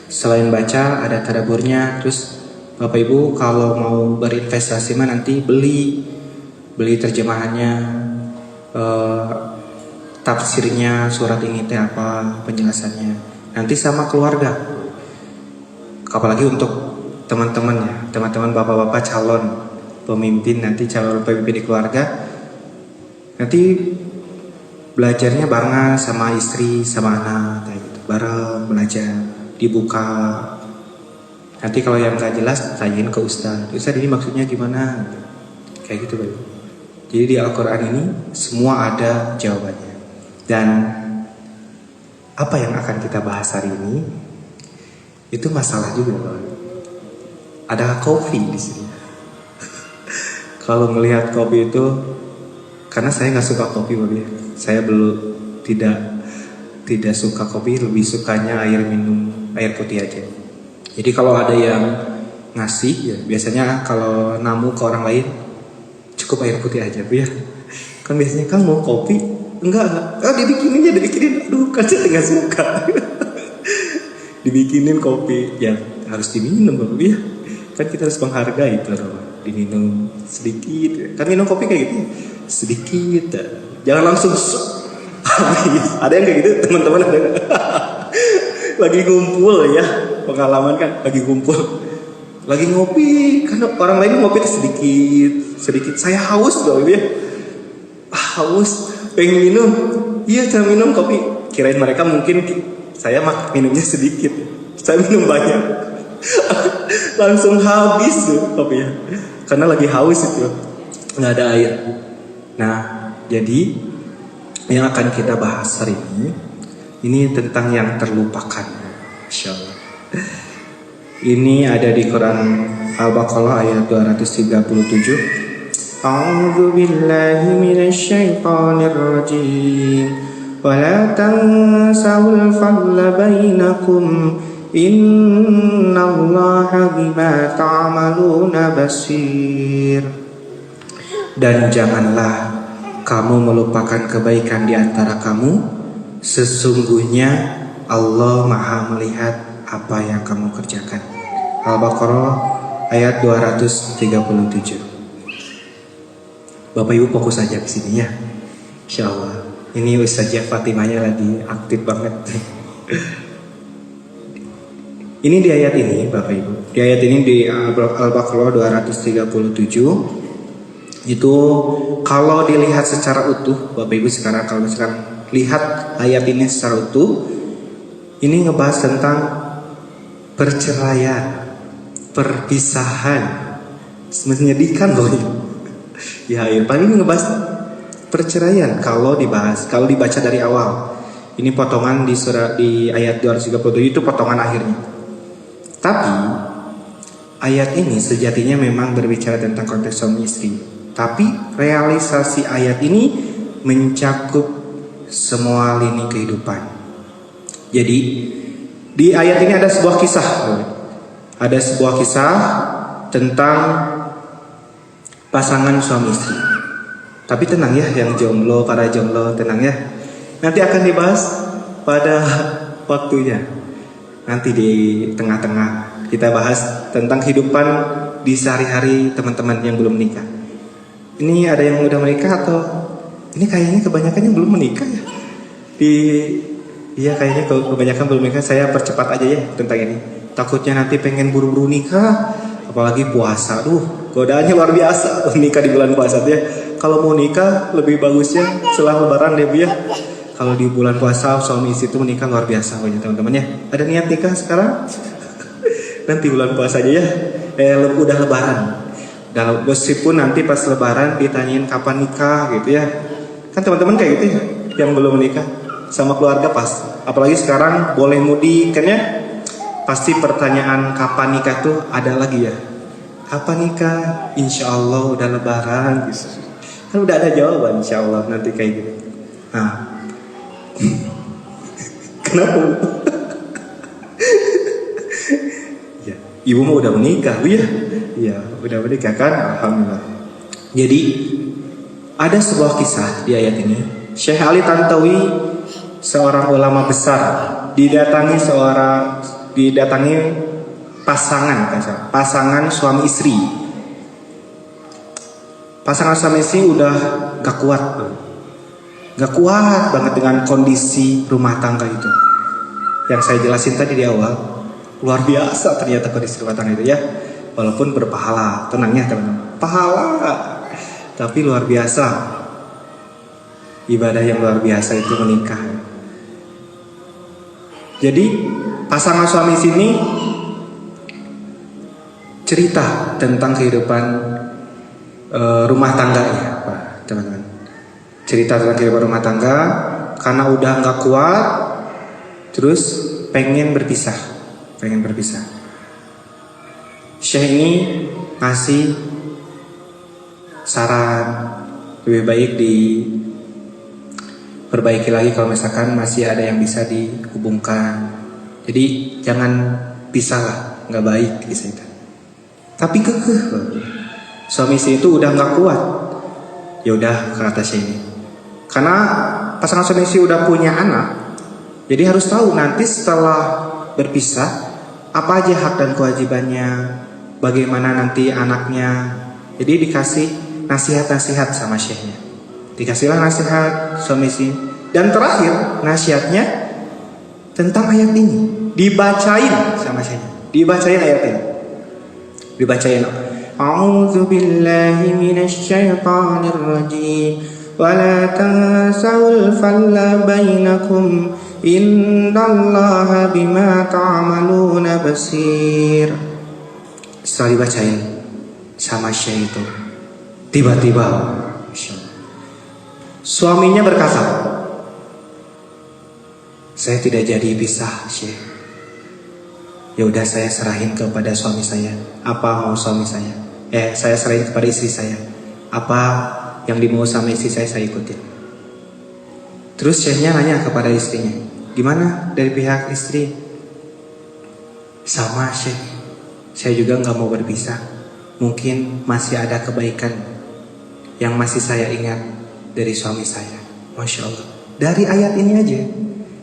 selain baca ada tadabburnya. Terus Bapak Ibu kalau mau berinvestasi mah nanti beli terjemahannya, tafsirnya surat ini teh apa, penjelasannya. Nanti sama keluarga. Apalagi untuk teman-teman ya, teman-teman bapak-bapak calon pemimpin, nanti calon pemimpin di keluarga. Nanti belajarnya barengan sama istri, sama anak kayak gitu. Bareng belajar, dibuka. Nanti kalau yang gak jelas tanyain ke Ustaz. Ustaz ini maksudnya gimana? Kayak gitu Bapak. Jadi di Al-Quran ini semua ada jawabannya. Dan apa yang akan kita bahas hari ini itu masalah juga Bapak. Ada kopi di sini. Kalau melihat kopi itu, karena saya nggak suka kopi Bapak. Saya belum tidak suka kopi, lebih sukanya air putih aja. Jadi kalau ada yang ngasih ya biasanya kalau namu ke orang lain cukup air putih aja Bu ya. Kan biasanya kan mau kopi enggak. Dibikinin, aduh kan saya nggak suka. Dibikinin kopi ya harus diminum Bapak ya. Kan kita harus menghargai itu loh. Diminum sedikit. Kan minum kopi kayak gitu sedikit. Jangan langsung ada yang kayak gitu teman-teman ada gak? Lagi ngumpul ya, pengalaman kan lagi ngumpul, lagi ngopi kan orang lain ngopi sedikit. Saya haus loh ya, haus pengen minum, iya saya minum kopi. Kirain mereka mungkin saya minumnya sedikit, saya minum banyak, langsung habis tuh kopi ya, karena lagi haus itu nggak ada air. Nah jadi yang akan kita bahas hari ini tentang yang terlupakan, insyaallah. Ini ada di Quran Al-Baqarah ayat 237. A'udzu billahi minasyaitonir rajim. Wa la tansawul fadla bainakum innallaha bima ta'maluna basir. Dan janganlah kamu melupakan kebaikan di antara kamu, sesungguhnya Allah Maha melihat apa yang kamu kerjakan. Al-Baqarah ayat 237. Bapak Ibu fokus saja ke sini ya, insyaallah. Ini Ustazah Fatimahnya lagi aktif banget. Ini di ayat ini Bapak Ibu. Di ayat ini di Al-Baqarah 237. Itu kalau dilihat secara utuh Bapak Ibu kalau sekarang lihat ayat ini secara utuh, ini ngebahas tentang perceraian, perpisahan, menyedihkan loh ya. Paling ngebahas perceraian kalau dibaca dari awal. Ini potongan di ayat 237 itu potongan akhirnya. Tapi ayat ini sejatinya memang berbicara tentang konteks suami istri. Tapi realisasi ayat ini mencakup semua lini kehidupan. Jadi di ayat ini ada sebuah kisah. Ada sebuah kisah tentang pasangan suami istri. Tapi tenang ya, yang jomblo, para jomblo tenang ya. Nanti akan dibahas pada waktunya. Nanti di tengah-tengah kita bahas tentang kehidupan di sehari-hari teman-teman yang belum menikah. Ini ada yang udah menikah atau ini kayaknya kebanyakan yang belum menikah ya. Iya kayaknya kebanyakan belum menikah. Saya percepat aja ya tentang ini. Takutnya nanti pengen buru-buru nikah, apalagi puasa. Godaannya luar biasa nikah di bulan puasa ya. Kalau mau nikah lebih bagusnya setelah lebaran deh Bu ya. Kalau di bulan puasa suami istri itu menikah luar biasa ya teman-teman ya. Ada niat nikah sekarang? Nanti bulan puasa aja ya. Udah lebaran. Dan meskipun nanti pas lebaran ditanyain kapan nikah gitu ya. Kan teman-teman kayak gitu ya, yang belum menikah sama keluarga pas. Apalagi sekarang boleh mudik kan ya. Pasti pertanyaan kapan nikah tuh ada lagi ya. Kapan nikah? Insya Allah udah lebaran gitu. Kan udah ada jawaban insya Allah nanti kayak gitu. Nah, kenapa? Ya, ibu mau udah menikah Bu ya. Iya, udah menikah kan? Alhamdulillah. Jadi ada sebuah kisah di ayat ini. Syekh Ali Tantawi, seorang ulama besar, didatangi pasangan suami istri. Pasangan suami istri udah gak kuat banget dengan kondisi rumah tangga itu. Yang saya jelasin tadi di awal, luar biasa ternyata kondisi rumah tangga itu ya. Walaupun berpahala, tenangnya teman-teman, pahala, tapi luar biasa. Ibadah yang luar biasa itu menikah. Jadi pasangan suami sini cerita tentang kehidupan rumah tangganya, Pak, teman-teman. Cerita tentang kehidupan rumah tangga karena udah nggak kuat, terus pengen berpisah. Syekh ini ngasih saran, lebih baik diperbaiki lagi kalau misalkan masih ada yang bisa dihubungkan. Jadi jangan pisah lah, nggak baik kisah itu. Tapi kekeh, suami istri itu udah nggak kuat. Ya udah, kata Syekh ini. Karena pasangan suami istri udah punya anak, jadi harus tahu nanti setelah berpisah apa aja hak dan kewajibannya, bagaimana nanti anaknya. Jadi dikasih nasihat-nasihat sama Syekhnya. Dikasihlah nasihat suami istri. Dan terakhir nasihatnya tentang ayat ini, dibacain sama Syekhnya. Dibacain ayat ini. Dibacain. A'udzu billahi minasy syaithanir rajim. ولا تنسوا الفضل بينكم إن الله بما تعملون بصير. Setelah dibacain sama Syekh itu, tiba-tiba suaminya berkata, saya tidak jadi pisah, Syekh. Ya udah, saya serahin kepada suami saya. Apa mau suami saya? Saya serahin kepada istri saya. Apa yang dimau sama istri saya ikutin. Terus Syekhnya nanya kepada istrinya, gimana dari pihak istri? Sama Syekh, saya juga gak mau berpisah. Mungkin masih ada kebaikan yang masih saya ingat dari suami saya. Masya Allah, dari ayat ini aja,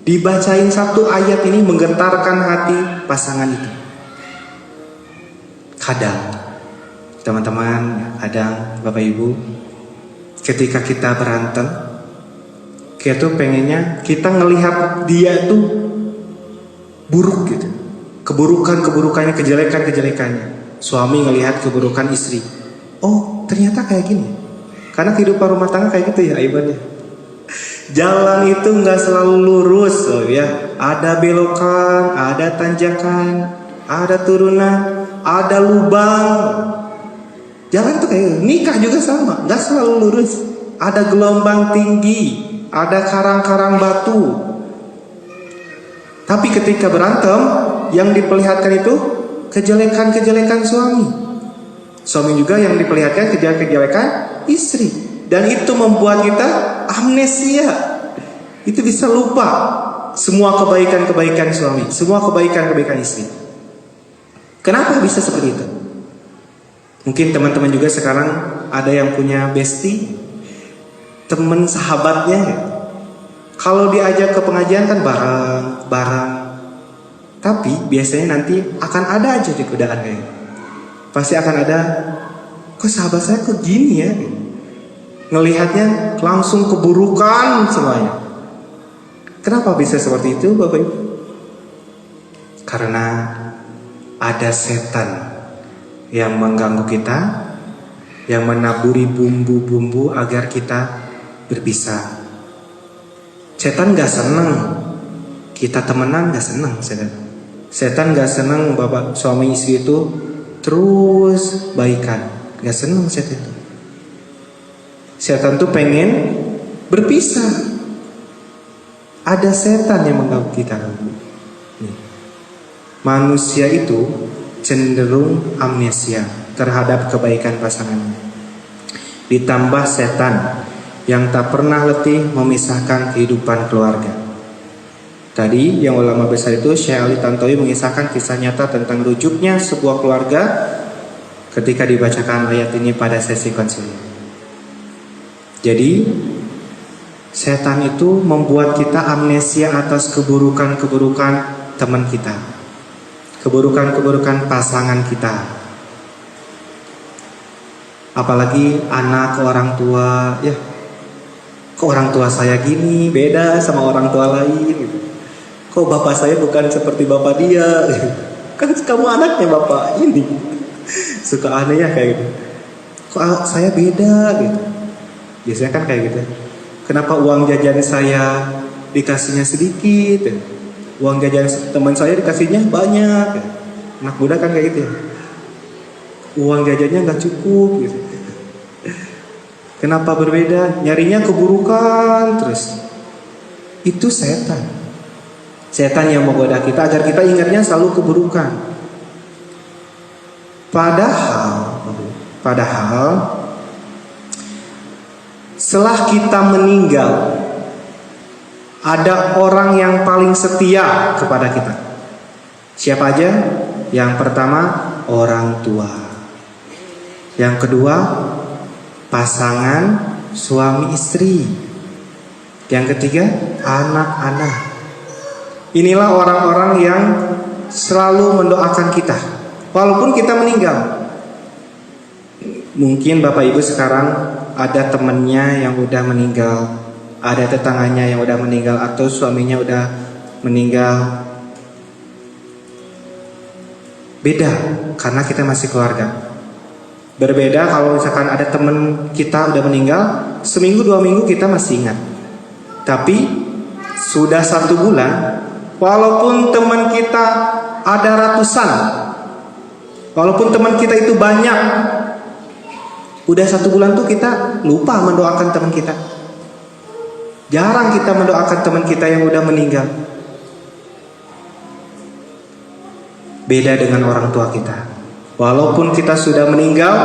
dibacain satu ayat ini menggetarkan hati pasangan itu. Kadang teman-teman, kadang Bapak Ibu, ketika kita berantem, kita tuh pengennya kita ngelihat dia tuh buruk gitu, keburukannya, kejelekannya. Suami ngelihat keburukan istri, oh ternyata kayak gini. Karena kehidupan rumah tangga kayak gitu ya, ibaratnya jalan itu nggak selalu lurus, ya. Ada belokan, ada tanjakan, ada turunan, ada lubang. Jalan tuh kayak nikah juga sama, nggak selalu lurus. Ada gelombang tinggi, ada karang-karang batu. Tapi ketika berantem, yang diperlihatkan itu kejelekan-kejelekan suami. Suami juga yang diperlihatkan kejelekan istri. Dan itu membuat kita amnesia. Itu bisa lupa semua kebaikan-kebaikan suami, semua kebaikan-kebaikan istri. Kenapa bisa seperti itu? Mungkin teman-teman juga sekarang ada yang punya bestie, teman sahabatnya. Kalau diajak ke pengajian kan bareng. Tapi biasanya nanti akan ada aja di godaan kayak. Pasti akan ada, kok sahabat saya kok gini ya? Ngelihatnya langsung keburukan semuanya. Kenapa bisa seperti itu, Bapak Ibu? Karena ada setan yang mengganggu kita, yang menaburi bumbu-bumbu agar kita berpisah. Setan gak seneng kita temenan, gak seneng setan. Setan gak seneng bapak suami istri itu terus baikan, gak seneng setan itu. Setan tuh pengen berpisah. Ada setan yang mengganggu kita. Manusia itu cenderung amnesia terhadap kebaikan pasangannya. Ditambah setan yang tak pernah letih memisahkan kehidupan keluarga. Tadi yang ulama besar itu Syekh Ali Tantawi mengisahkan kisah nyata tentang rujuknya sebuah keluarga ketika dibacakan ayat ini pada sesi konseling. Jadi setan itu membuat kita amnesia atas keburukan-keburukan teman kita, keburukan-keburukan pasangan kita. Apalagi anak ke orang tua, ya kok orang tua saya gini, beda sama orang tua lain gitu. Kok bapak saya bukan seperti bapak dia gitu. Kan kamu anaknya bapak ini. Suka aneh ya kayak gitu. Kok saya beda gitu. Biasanya kan kayak gitu. Kenapa uang jajan saya dikasihnya sedikit ya? Uang jajan teman saya dikasihnya banyak ya? Anak muda kan kayak gitu ya. Uang jajannya gak cukup gitu. Kenapa berbeda? Nyarinya keburukan terus. Itu setan. Setan yang menggoda kita agar kita ingatnya selalu keburukan. Padahal setelah kita meninggal, ada orang yang paling setia kepada kita. Siapa aja? Yang pertama, orang tua. Yang kedua, pasangan suami istri. Yang ketiga, anak-anak. Inilah orang-orang yang selalu mendoakan kita walaupun kita meninggal. Mungkin Bapak Ibu sekarang ada temannya yang udah meninggal, ada tetangganya yang udah meninggal, atau suaminya udah meninggal. Beda karena kita masih keluarga. Berbeda kalau misalkan ada teman kita udah meninggal, seminggu 2 minggu kita masih ingat. Tapi sudah 1 bulan, walaupun teman kita ada ratusan, walaupun teman kita itu banyak, udah 1 bulan tuh kita lupa mendoakan teman kita. Jarang kita mendoakan teman kita yang udah meninggal. Beda dengan orang tua kita. Walaupun kita sudah meninggal,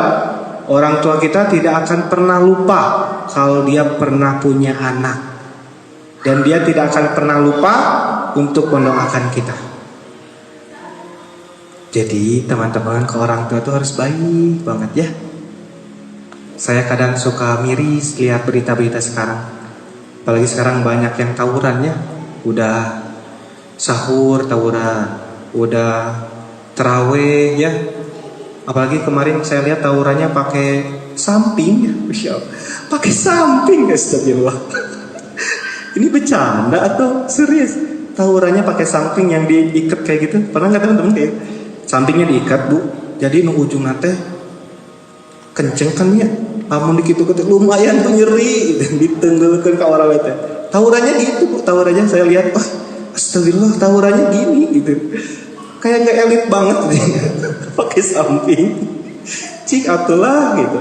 orang tua kita tidak akan pernah lupa kalau dia pernah punya anak. Dan dia tidak akan pernah lupa untuk mendoakan kita. Jadi teman-teman, ke orang tua itu harus baik banget ya. Saya kadang suka miris lihat berita-berita sekarang. Apalagi sekarang banyak yang tawuran ya. Udah sahur tawuran, udah terawih ya. Apalagi kemarin saya lihat tawurannya pakai samping ya, Masya Allah. Pakai samping, astagfirullah. Ini bercanda atau serius? Tawurannya pakai samping yang diikat kayak gitu. Pernah nggak teman-teman kayak sampingnya diikat bu? Jadi nu ujung nate kenceng kan ya. Amun dikitu ketik lumayan tuh nyeri, ditenggelkan ke orang lain. Tawurannya gitu bu, tawurannya saya lihat, wah astagfirullah tawurannya gini gitu. Kayak nggak elit banget nih, pakai samping, cik atulah gitu,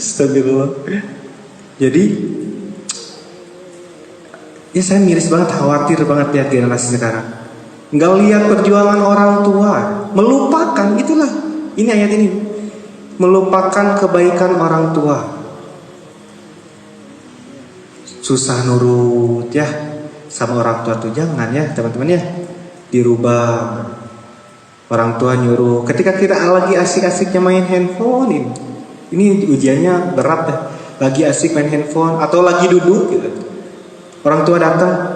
astagfirullah. Jadi, ya saya miris banget, khawatir banget lihat generasi sekarang. Nggak lihat perjuangan orang tua, melupakan itulah. Ini ayat ini, melupakan kebaikan orang tua. Susah nurut ya sama orang tua tuh jangan ya teman-teman ya, dirubah. Orang tua nyuruh, ketika kita lagi asik-asiknya main handphone, ini ujiannya berat ya. Lagi asik main handphone atau lagi duduk gitu. Orang tua datang,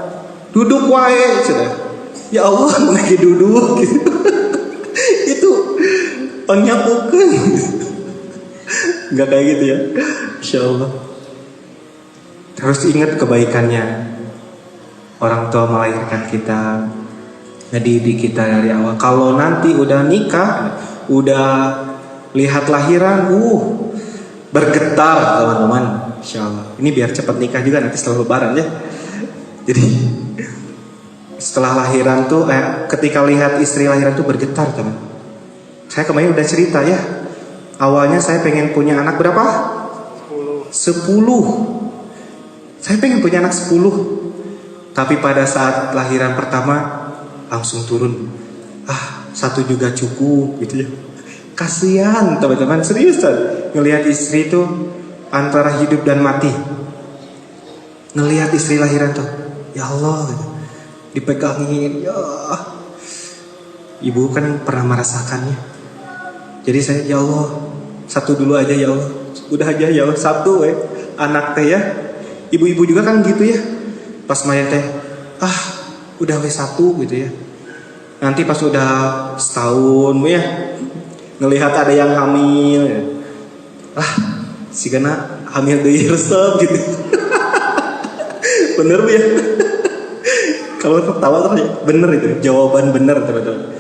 duduk wae, sudah. Ya Allah, lagi duduk gitu. Itu penyapukan. Enggak kayak gitu ya. Insya Allah. Terus ingat kebaikannya. Orang tua melahirkan kita, ngedidik kita dari awal. Kalau nanti udah nikah, udah lihat lahiran, bergetar teman-teman. Insya Allah. Ini biar cepat nikah juga nanti setelah lebaran ya. Jadi setelah lahiran tuh, ketika lihat istri lahiran tuh bergetar teman. Saya kemarin udah cerita ya. Awalnya saya pengen punya anak berapa? 10. Saya pengen punya anak 10. Tapi pada saat lahiran pertama langsung turun. 1 juga cukup gitu ya. Kasihan teman-teman, seriusan ngelihat istri itu antara hidup dan mati. Ngelihat istri lahiran tuh, ya Allah gitu. Dipegangin, ya ibu kan pernah merasakannya. Jadi saya, ya Allah, satu dulu aja ya Allah, udah aja ya Allah, satu anak teh ya. Ibu-ibu juga kan gitu ya, pas mayat teh udah satu gitu ya. Nanti pas udah setahun ya, ngelihat ada yang hamil ya. Si kena hamil deui resep gitu. Bener Bu ya. Kalau ketawa terus ya, bener itu, jawaban bener teman-teman.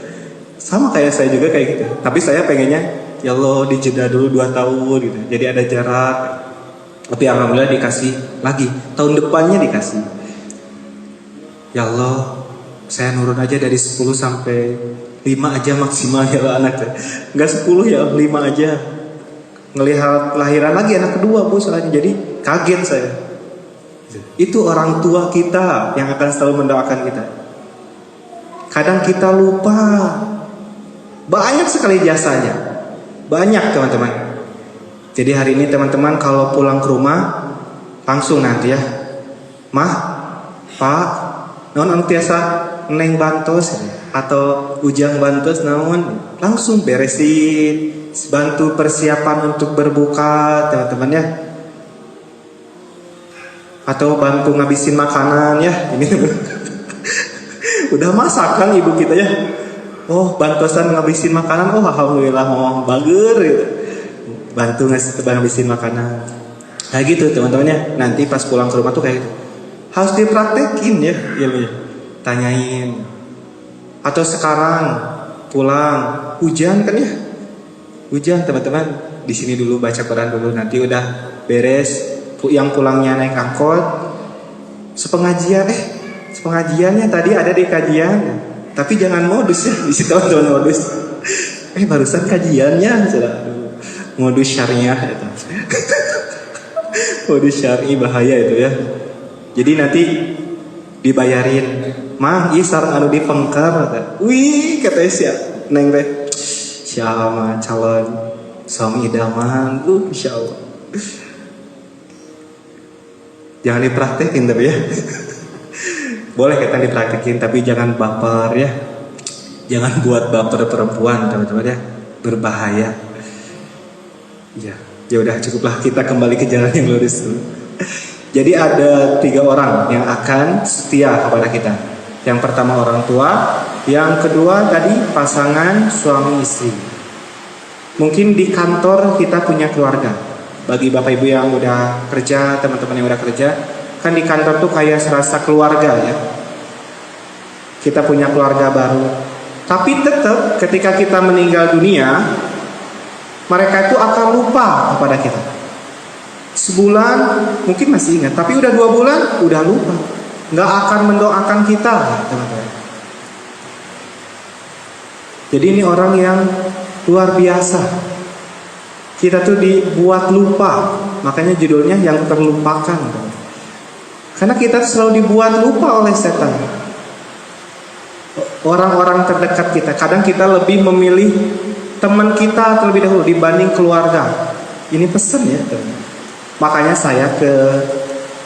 Sama kayak saya juga kayak gitu. Tapi saya pengennya, ya Allah dijeda dulu 2 tahun gitu. Jadi ada jarak. Tapi alhamdulillah dikasih lagi. Tahun depannya dikasih. Ya Allah, saya nurun aja dari 10 sampai 5 aja maksimal ya Allah anak. Enggak 10 ya, 5 aja. Ngelihat lahiran lagi anak kedua Bu soalnya. Jadi kaget saya. Itu orang tua kita yang akan selalu mendoakan kita. Kadang kita lupa. Banyak sekali jasanya. Banyak teman-teman. Jadi hari ini teman-teman kalau pulang ke rumah langsung nanti ya, Mah, Pak, naon tiasa neng bantos atau ujang bantos naon, langsung beresin, bantu persiapan untuk berbuka teman-teman ya. Atau bantu ngabisin makanan ya. Ini udah masak kan ibu kita ya. Oh, bantuan ngabisin makanan. Oh, alhamdulillah mau bager gitu. Bantu ngabisin makanan. Nah gitu teman-teman ya. Nanti pas pulang ke rumah tuh kayak gitu. Harus dipraktekin ya. Tanyain. Atau sekarang pulang hujan kan ya. Hujan teman-teman. Di sini dulu baca Quran dulu. Nanti udah beres. Yang pulangnya naik angkot sepengajiannya tadi ada di kajian, tapi jangan modus ya, di situ teman modus. Barusan kajiannya modus syariah itu. Modus syari bahaya itu ya. Jadi nanti dibayarin, Mah ieu sareng anu dipengker kata. Wih katanya sia neng teh siapa calon suami idaman insyaallah. Jangan dipraktekin tapi ya. Boleh kita dipraktekin tapi jangan baper ya. Jangan buat baper perempuan teman-teman ya. Berbahaya. Ya udah cukuplah kita kembali ke jalan yang lurus dulu. Jadi ada 3 orang yang akan setia kepada kita. Yang pertama orang tua, yang kedua tadi pasangan suami istri. Mungkin di kantor kita punya keluarga. Bagi bapak ibu yang udah kerja, teman-teman yang udah kerja, kan di kantor tuh kayak serasa keluarga ya. Kita punya keluarga baru. Tapi tetap ketika kita meninggal dunia, mereka itu akan lupa kepada kita. Sebulan mungkin masih ingat, tapi udah 2 bulan udah lupa. Nggak akan mendoakan kita, teman-teman. Jadi ini orang yang luar biasa. Kita tuh dibuat lupa. Makanya judulnya yang terlupakan. Karena kita selalu dibuat lupa oleh setan. Orang-orang terdekat kita. Kadang kita lebih memilih teman kita terlebih dahulu dibanding keluarga. Ini pesan ya teman. Makanya saya ke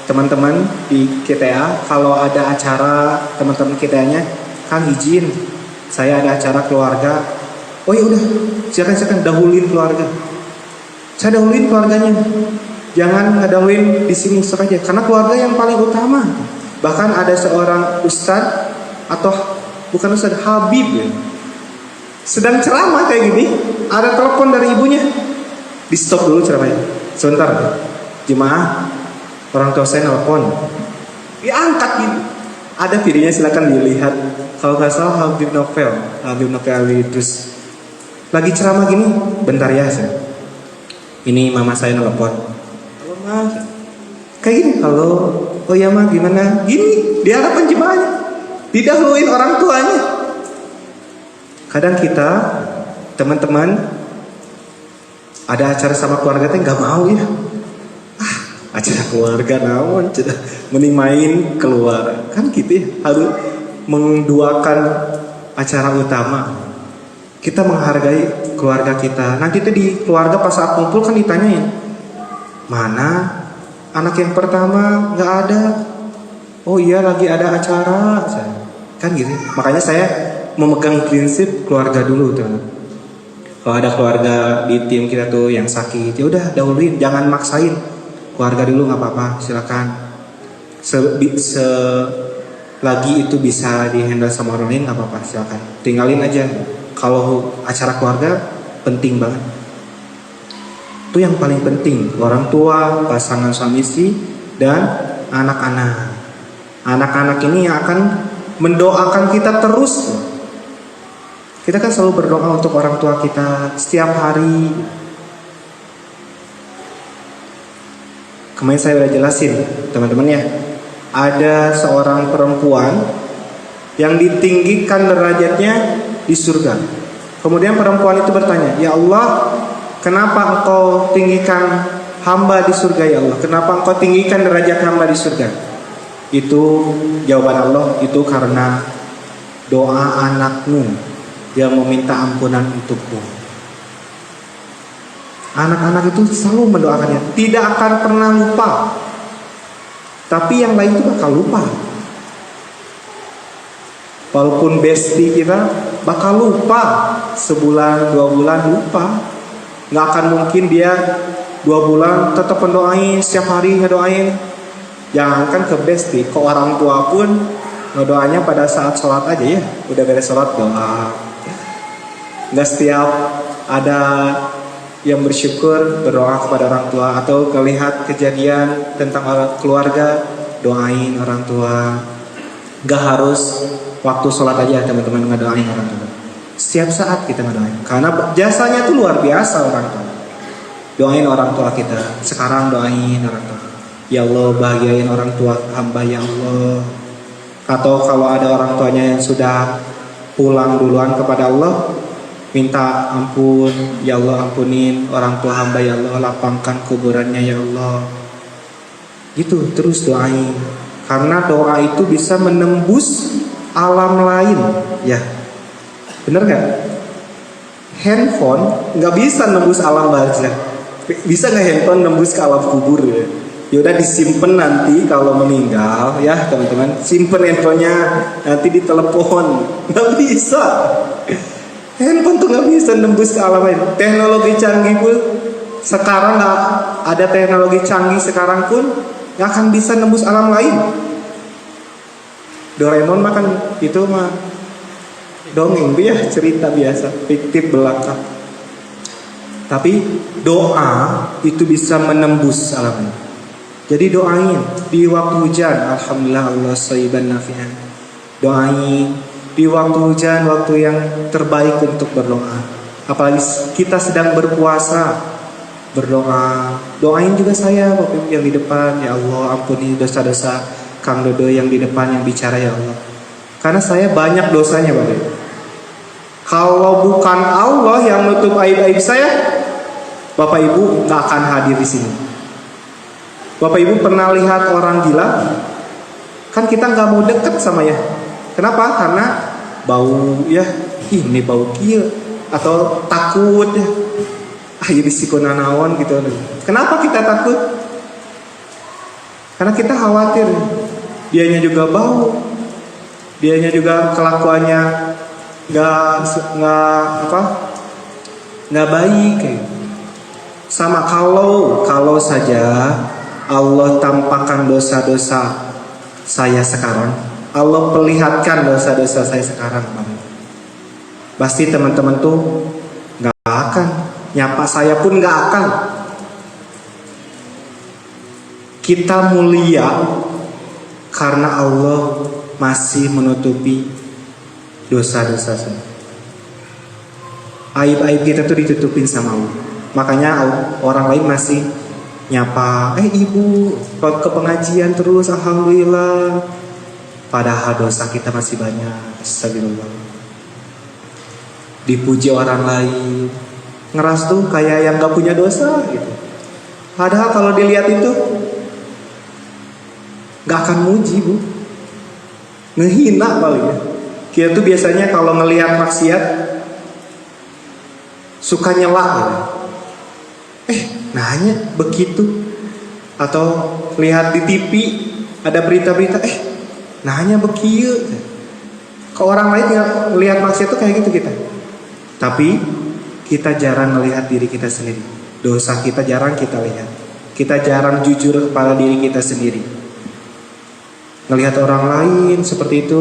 teman-teman di KTA, kalau ada acara teman-teman KTA-nya, Kang izin, saya ada acara keluarga. Oh ya udah, silakan dahuluin keluarga. Saya dahuluin keluarganya. Jangan ngedahuluin di sini saja, karena keluarga yang paling utama. Bahkan ada seorang ustadz atau bukan ustadz, Habib ya, sedang ceramah kayak gini, ada telepon dari ibunya. Di stop dulu ceramahnya. Sebentar, jemaah, orang tua saya telepon. Diangkat gitu. Ada videonya, silakan dilihat. Kalau nggak salah Habib Novel Idrus. Lagi ceramah gini, bentar ya saya. Ini mama saya nelpon. Halo ma, kayak gini. Halo, oh ya ma, gimana? Gini, di hadapan jemaahnya, didahuluin orang tuanya. Kadang kita, teman-teman, ada acara sama keluarga teh nggak mau ya. Acara keluarga naon, mending main keluar. Kan gitu ya, harus menduakan acara utama. Kita menghargai keluarga kita. Nanti itu di keluarga pas saat kumpul kan ditanyain, mana anak yang pertama? Nggak ada. Oh iya lagi ada acara. Kan gitu. Makanya saya memegang prinsip keluarga dulu teman. Kalau ada keluarga di tim kita tuh yang sakit, ya udah dahuluin, jangan maksain. Keluarga dulu nggak apa-apa, silakan. Selagi itu bisa dihandle sama orang lain nggak apa-apa, silakan. Tinggalin aja. Kalau acara keluarga penting banget. Itu yang paling penting, orang tua, pasangan suami istri, dan anak-anak. Anak-anak ini yang akan mendoakan kita terus. Kita kan selalu berdoa untuk orang tua kita setiap hari. Kemarin saya udah jelasin, teman-teman ya. Ada seorang perempuan yang ditinggikan derajatnya di surga. Kemudian perempuan itu bertanya, "Ya Allah, kenapa engkau tinggikan hamba di surga ya Allah? Kenapa engkau tinggikan derajat hamba di surga?" Itu jawaban Allah, itu karena doa anakmu yang meminta ampunan untukmu. Anak-anak itu selalu mendoakannya, tidak akan pernah lupa. Tapi yang lain itu bakal lupa. Walaupun bestie kita bakal lupa, sebulan 2 bulan lupa. Nggak akan mungkin dia 2 bulan tetap mendoain, setiap hari ngedoain. Jangankan ke bestie, ke orang tua pun ngedoanya pada saat sholat aja ya. Udah beres sholat doa. Nggak setiap ada yang bersyukur berdoa kepada orang tua, atau melihat kejadian tentang keluarga doain orang tua. Nggak harus waktu sholat aja teman-teman ngedoain orang tua. Setiap saat kita ngedoain, karena jasanya tuh luar biasa orang tua. Doain orang tua kita. Sekarang doain orang tua. Ya Allah, bahagiain orang tua hamba ya Allah. Atau kalau ada orang tuanya yang sudah pulang duluan kepada Allah, minta ampun, ya Allah ampunin orang tua hamba ya Allah, lapangkan kuburannya ya Allah. Gitu terus doain. Karena doa itu bisa menembus alam lain, ya. Bener gak? Handphone nggak bisa nembus alam barzah. Bisa nggak handphone nembus ke alam kubur ya? Yaudah disimpan nanti kalau meninggal ya teman-teman. Simpen handphonenya, nanti ditelepon. Nggak bisa. Handphone tuh nggak bisa nembus ke alam lain. Teknologi canggih pun sekarang nggak ada teknologi canggih sekarang pun nggak akan bisa nembus alam lain. Doraemon mah kan itu mah dongeng ya, cerita biasa, fiktif belaka. Tapi doa itu bisa menembus alam lain. Jadi doain di waktu hujan, alhamdulillah Allah sayyiban nafi'an. Doain di waktu hujan, waktu yang terbaik untuk berdoa. Apalagi kita sedang berpuasa, berdoa. Doain juga saya Bapak yang di depan, ya Allah ampuni dosa-dosa Kang Dodo yang di depan yang bicara ya Allah. Karena saya banyak dosanya Bapak. Kalau bukan Allah yang menutup aib-aib saya, Bapak Ibu nggak akan hadir di sini. Bapak Ibu pernah lihat orang gila? Kan kita nggak mau deket sama ya. Kenapa? Karena bau ya, ini bau kieu, atau takut ya. Ieu risiko nanaon gitu. Kenapa kita takut? Karena kita khawatir. Dianya juga bau. Dianya juga kelakuannya nggak baik kayak. Sama kalau saja Allah tampakkan dosa-dosa saya sekarang, Allah perlihatkan dosa-dosa saya sekarang, pasti teman-teman tuh nggak akan nyapa saya pun nggak akan. Kita mulia karena Allah masih menutupi dosa-dosa saya. Aib-aib kita tuh ditutupin sama Allah. Makanya orang lain masih nyapa, ibu ke pengajian terus, alhamdulillah. Padahal dosa kita masih banyak. Astagfirullah. Dipuji orang lain, ngeras tuh kayak yang gak punya dosa gitu. Padahal kalau dilihat itu gak akan muji bu, ngehina paling ya. Kita tuh biasanya kalau ngelihat maksiat suka nyela gitu. Nanya begitu, atau lihat di TV ada berita-berita, nanya begitu. Ke orang lain yang lihat maksiat tuh kayak gitu kita. Tapi kita jarang melihat diri kita sendiri. Dosa kita jarang kita lihat. Kita jarang jujur kepada diri kita sendiri. Melihat orang lain seperti itu,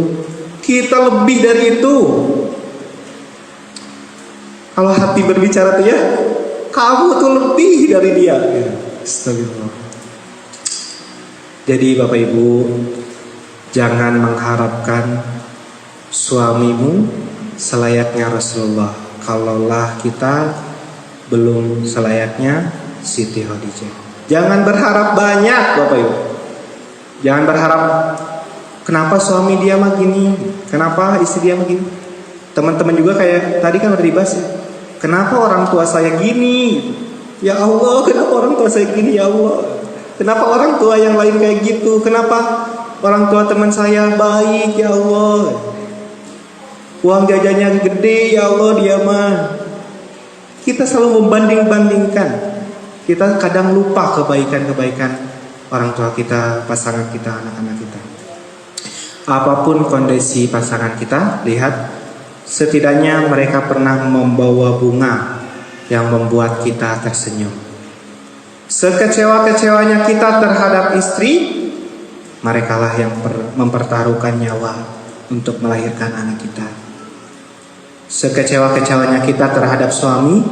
kita lebih dari itu. Kalau hati berbicara tuh ya, kamu tuh lebih dari dia. Astagfirullah. Jadi Bapak Ibu, jangan mengharapkan suamimu selayaknya Rasulullah. Kalaulah kita belum selayaknya Siti Khadijah. Jangan berharap banyak Bapak Ibu. Jangan berharap kenapa suami dia mah gini, kenapa istri dia mah gini. Teman-teman juga kayak tadi kan udah dibahas ya. Kenapa orang tua saya gini? Ya Allah, kenapa orang tua saya gini ya Allah? Kenapa orang tua yang lain kayak gitu? Kenapa orang tua teman saya baik ya Allah? Uang jajannya gede ya Allah dia mah. Kita selalu membanding-bandingkan. Kita kadang lupa kebaikan-kebaikan orang tua kita, pasangan kita, anak-anak kita. Apapun kondisi pasangan kita, lihat setidaknya mereka pernah membawa bunga yang membuat kita tersenyum. Sekecewa-kecewanya kita terhadap istri, merekalah yang mempertaruhkan nyawa untuk melahirkan anak kita. Sekecewa-kecewanya kita terhadap suami,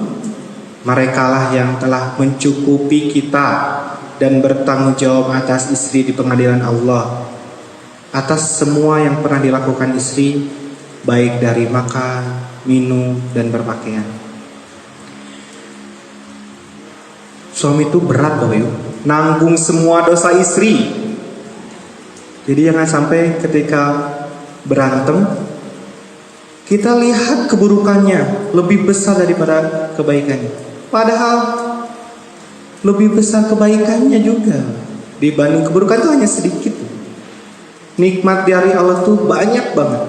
merekalah yang telah mencukupi kita dan bertanggung jawab atas istri di pengadilan Allah, atas semua yang pernah dilakukan istri, baik dari makan, minum, dan berpakaian. Suami itu berat Bapak Ibu, nanggung semua dosa istri. Jadi jangan sampai ketika berantem kita lihat keburukannya lebih besar daripada kebaikannya. Padahal lebih besar kebaikannya juga dibanding keburukan itu hanya sedikit. Nikmat dari Allah tuh banyak banget.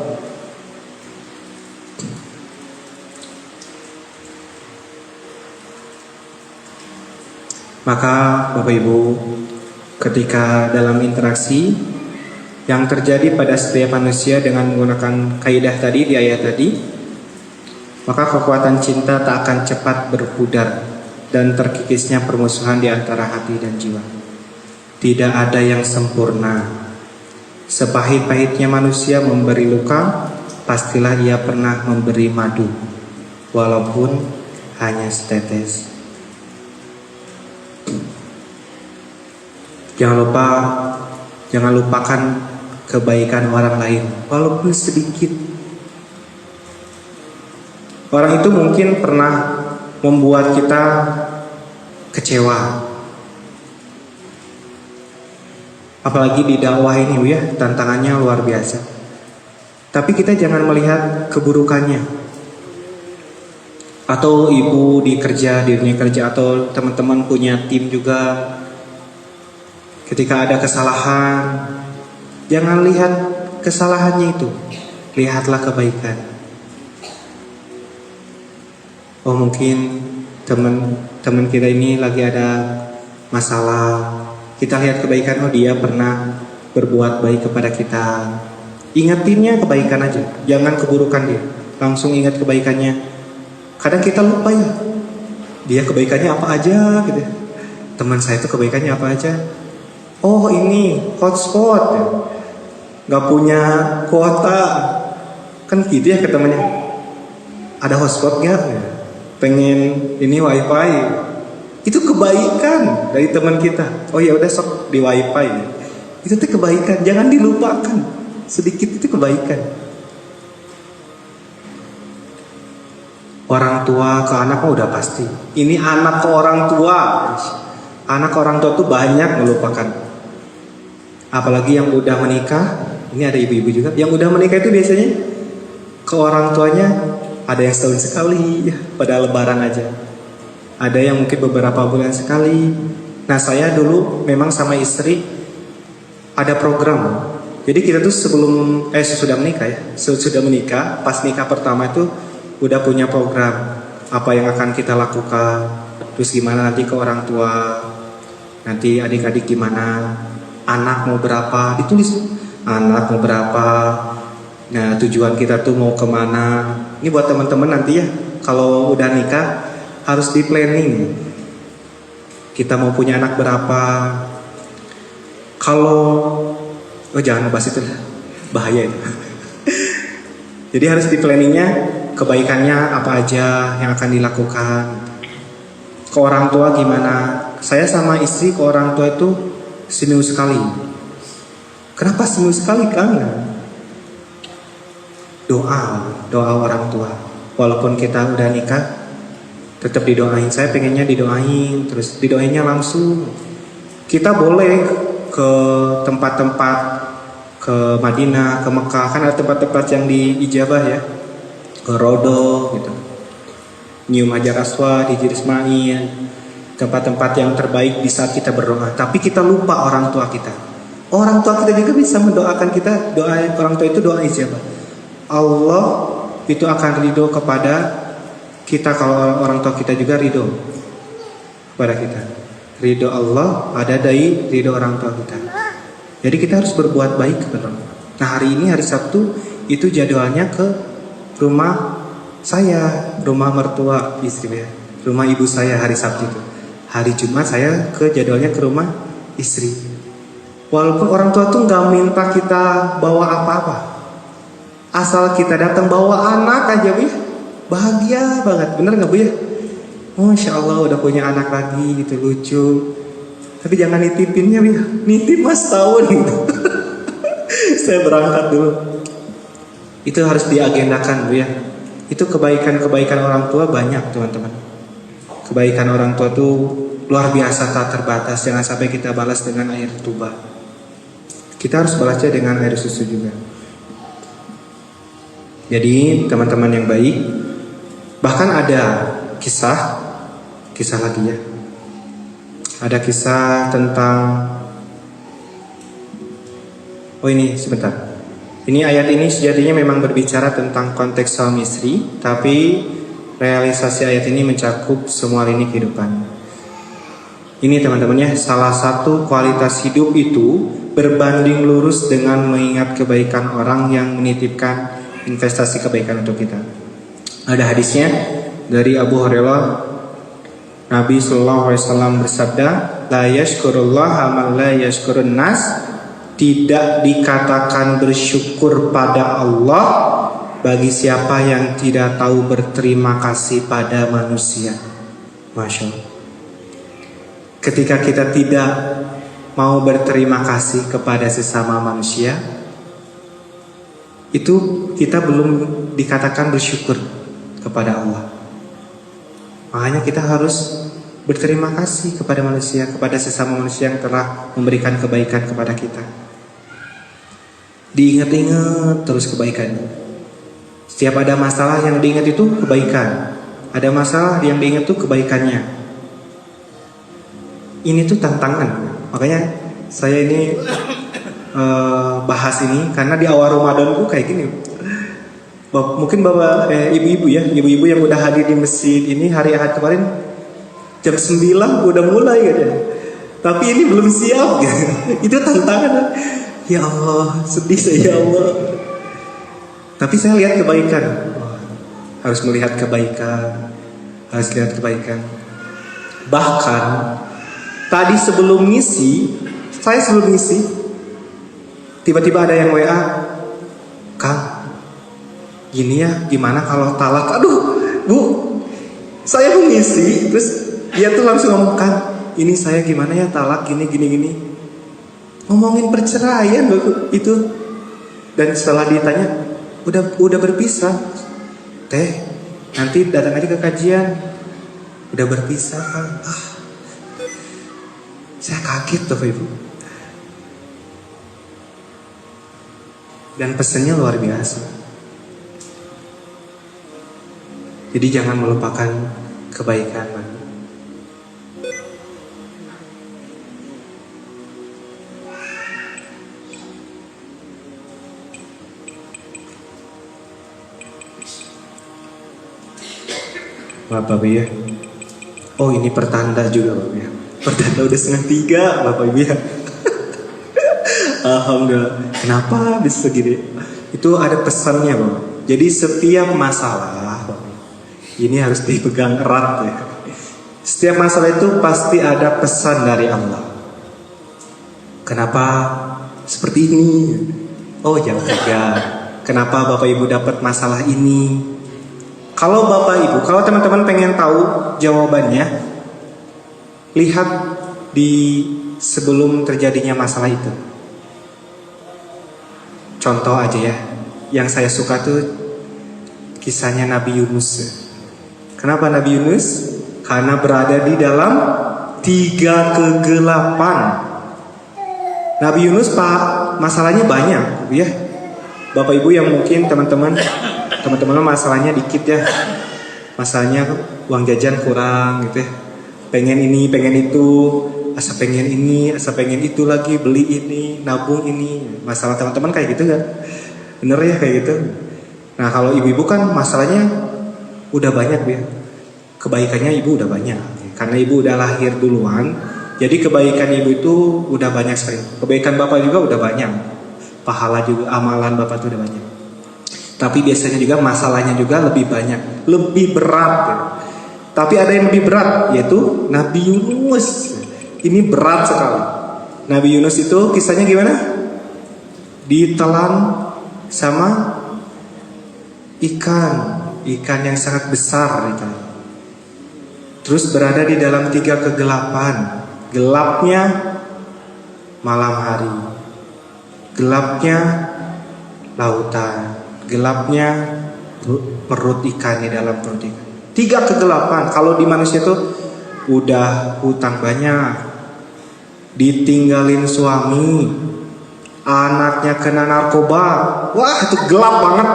Maka Bapak Ibu, ketika dalam interaksi yang terjadi pada setiap manusia dengan menggunakan kaidah tadi di ayat tadi, maka kekuatan cinta tak akan cepat berpudar dan terkikisnya permusuhan di antara hati dan jiwa. Tidak ada yang sempurna. Sepahit-pahitnya manusia memberi luka, pastilah ia pernah memberi madu, walaupun hanya setetes. Jangan lupakan kebaikan orang lain, walaupun sedikit. Orang itu mungkin pernah membuat kita kecewa. Apalagi di dakwah ini ya, tantangannya luar biasa. Tapi kita jangan melihat keburukannya. Atau ibu di dunia kerja, atau teman-teman punya tim juga. Ketika ada kesalahan, jangan lihat kesalahannya itu, lihatlah kebaikan. Oh mungkin teman kita ini lagi ada masalah, kita lihat kebaikan, oh dia pernah berbuat baik kepada kita. Ingatinnya kebaikan aja, jangan keburukan dia. Langsung ingat kebaikannya. Kadang kita lupa ya, dia kebaikannya apa aja gitu. Teman saya itu kebaikannya apa aja. Oh ini hotspot ya. Gak punya kuota. Kan gitu ya ke temannya. Ada hotspot gak? Pengen ini wifi. Itu kebaikan dari teman kita. Oh ya udah sok di wifi. Itu tuh kebaikan, jangan dilupakan. Sedikit itu kebaikan. Orang tua ke anak udah pasti. Ini anak ke orang tua. Anak ke orang tua tuh banyak melupakan. Apalagi yang udah menikah. Ini ada ibu-ibu juga. Yang udah menikah itu biasanya ke orang tuanya ada yang setahun sekali, pada lebaran aja. Ada yang mungkin beberapa bulan sekali. Nah saya dulu memang sama istri ada program. Jadi kita tuh sesudah menikah ya, sesudah menikah, pas nikah pertama itu udah punya program apa yang akan kita lakukan, terus gimana nanti ke orang tua, nanti adik-adik gimana, anak mau berapa, ditulis anak mau berapa, nah tujuan kita tuh mau kemana. Ini buat teman-teman nanti ya, kalau udah nikah harus di planning. Kita mau punya anak berapa? Kalau jangan ngebahas itu lah, bahaya itu. Jadi harus di planningnya kebaikannya apa aja yang akan dilakukan. Ke orang tua gimana? Saya sama istri ke orang tua itu seminggu sekali. Kenapa seminggu sekali? Karena doa orang tua. Walaupun kita udah nikah, tetap didoain. Saya pengennya didoain, terus didoainnya langsung. Kita boleh ke tempat-tempat, ke Madinah, ke Mekah, kan ada tempat-tempat yang diijabah ya, ke Rodo gitu, nyium Hajar Aswad, Hijr Ismail, tempat-tempat yang terbaik di saat kita berdoa. Tapi kita lupa orang tua kita. Orang tua kita juga bisa mendoakan kita. Doa orang tua itu doa ijabah. Allah itu akan ridho kepada kita kalau orang tua kita juga ridho kepada kita. Ridho Allah ada dari ridho orang tua kita. Jadi kita harus berbuat baik kepada orang. Nah hari ini hari Sabtu itu jadwalnya ke rumah saya, rumah mertua istri ya, rumah ibu saya hari Sabtu itu. Hari Jumat saya jadwalnya ke rumah istri. Walaupun orang tua tuh nggak minta kita bawa apa-apa, asal kita datang bawa anak aja Bu ya, bahagia banget, bener nggak Bu ya? Masya Allah udah punya anak lagi gitu, lucu. Tapi jangan nitipinnya Bu ya, nitip mas tahun gitu. Saya berangkat dulu. Itu harus diagendakan Bu ya. Itu kebaikan-kebaikan orang tua banyak teman-teman. Kebaikan orang tua tuh luar biasa, tak terbatas. Jangan sampai kita balas dengan air tuba. Kita harus balasnya dengan air susu juga. Jadi teman-teman yang baik, bahkan ada kisah lagi ya. Ada kisah tentang, ini sebentar. Ini ayat ini sejatinya memang berbicara tentang konteks suami istri, tapi realisasi ayat ini mencakup semua lini kehidupan. Ini teman-teman ya, salah satu kualitas hidup itu berbanding lurus dengan mengingat kebaikan orang yang menitipkan investasi kebaikan untuk kita. Ada hadisnya dari Abu Hurairah, Nabi Sallallahu Alaihi Wasallam bersabda, la yashkurullah man la yashkurun nas. Tidak dikatakan bersyukur pada Allah bagi siapa yang tidak tahu berterima kasih pada manusia. Masya Allah. Ketika kita tidak mau berterima kasih kepada sesama manusia, itu kita belum dikatakan bersyukur kepada Allah. Makanya kita harus berterima kasih kepada manusia, kepada sesama manusia yang telah memberikan kebaikan kepada kita. Diingat-ingat terus kebaikannya. Setiap ada masalah yang diingat itu kebaikan. Ada masalah yang diingat itu kebaikannya. Ini tuh tantangan. Makanya saya ini bahas ini karena di awal Ramadan tuh kayak gini. Mungkin bapak ibu-ibu ya, ibu-ibu yang udah hadir di masjid ini hari Ahad kemarin jam 9 udah mulai katanya. Tapi ini belum siap gitu. Itu tantangan. Ya Allah, sedih saya ya Allah. Tapi saya lihat kebaikan. Harus melihat kebaikan. Harus lihat kebaikan. Bahkan tadi sebelum ngisi, tiba-tiba ada yang WA, Kang, gini ya, gimana kalau talak? Aduh, Bu, saya mau ngisi, terus dia tuh langsung ngomong, Kang, ini saya gimana ya talak, gini. Ngomongin perceraian itu. Dan setelah ditanya, udah berpisah. Teh, nanti datang aja ke kajian. Udah berpisah Kang. Saya kaget tuh Ibu. Dan pesannya luar biasa. Jadi jangan melupakan kebaikan. Bapak Ibu ya. Oh ini pertanda juga Bapak Ibu ya. Pertanda udah 2:30 Bapak Ibu ya. Alhamdulillah. Kenapa bisa gini? Itu ada pesannya Bapak. Jadi setiap masalah Bapak, Ini harus dipegang erat ya. Setiap masalah itu pasti ada pesan dari Allah. Kenapa seperti ini? Oh jangan tegang. Kenapa Bapak Ibu dapat masalah ini? Kalau Bapak Ibu, kalau teman-teman pengen tahu jawabannya, lihat di sebelum terjadinya masalah itu. Contoh aja ya, yang saya suka tuh kisahnya Nabi Yunus. Kenapa Nabi Yunus? Karena berada di dalam 3 kegelapan. Nabi Yunus masalahnya banyak ya. Bapak Ibu yang mungkin teman-teman masalahnya dikit ya. Masalahnya uang jajan kurang gitu ya. Pengen ini, pengen itu, asa pengen ini, asa pengen itu lagi, beli ini, nabung ini. Masalah teman-teman kayak gitu gak? Bener ya kayak gitu. Nah kalau ibu-ibu kan masalahnya udah banyak ya. Kebaikannya ibu udah banyak. Karena ibu udah lahir duluan, jadi kebaikan ibu itu udah banyak sekali. Kebaikan bapak juga udah banyak. Pahala juga, amalan bapak itu udah banyak. Tapi biasanya juga masalahnya juga lebih banyak, lebih berat ya. Tapi ada yang lebih berat, yaitu Nabi Yunus. Ini berat sekali. Nabi Yunus itu kisahnya gimana? Ditelan sama ikan yang sangat besar itu. Terus berada di dalam 3 kegelapan. Gelapnya malam hari, gelapnya lautan, gelapnya perut ikan di dalam perut ikan. 3 kegelapan. Kalau di manusia tuh udah hutang banyak, ditinggalin suami, anaknya kena narkoba. Wah itu gelap banget.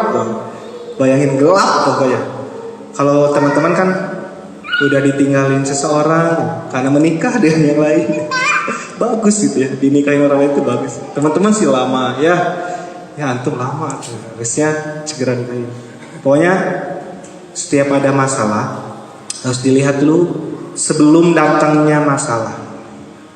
Bayangin gelap pokoknya. Kalau teman-teman kan udah ditinggalin seseorang karena menikah dengan yang lain. Bagus gitu ya, dinikahin orang lain itu bagus. Teman-teman sih lama ya antum lama tuh. Harusnya segera nikahin. Pokoknya setiap ada masalah harus dilihat dulu sebelum datangnya masalah.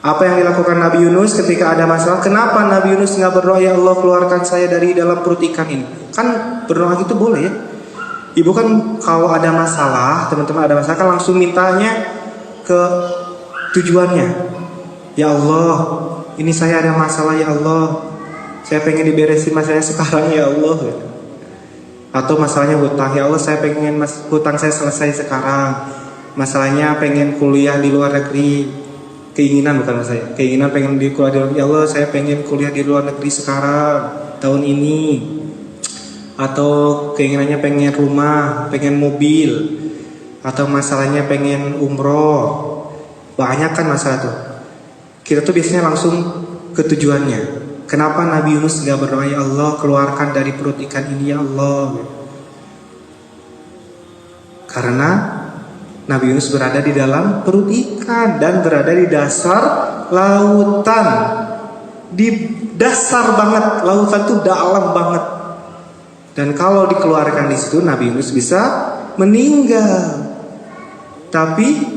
Apa yang dilakukan Nabi Yunus ketika ada masalah? Kenapa Nabi Yunus nggak berdoa, ya Allah keluarkan saya dari dalam perut ikan ini? Kan berdoa gitu boleh ya. Ibu kan kalau ada masalah, teman-teman ada masalah kan langsung mintanya ke tujuannya. Ya Allah, ini saya ada masalah ya Allah. Saya pengen diberesin masalahnya sekarang ya Allah. Atau masalahnya hutang, ya Allah saya pengen hutang saya selesai sekarang. Masalahnya pengen kuliah di luar negeri. Keinginan bukan saya. Keinginan pengen di kuliah di luar negeri. Ya Allah saya pengen kuliah di luar negeri sekarang tahun ini. Atau keinginannya pengen rumah, pengen mobil, atau masalahnya pengen umroh. Banyak kan masalah tuh. Kita tuh biasanya langsung ke tujuannya. Kenapa Nabi Yunus gak berdoa, ya Allah keluarkan dari perut ikan ini ya Allah? Karena Nabi Yunus berada di dalam perut ikan dan berada di dasar lautan. Di dasar banget, lautan tuh dalam banget. Dan kalau dikeluarkan di situ Nabi Yunus bisa meninggal. Tapi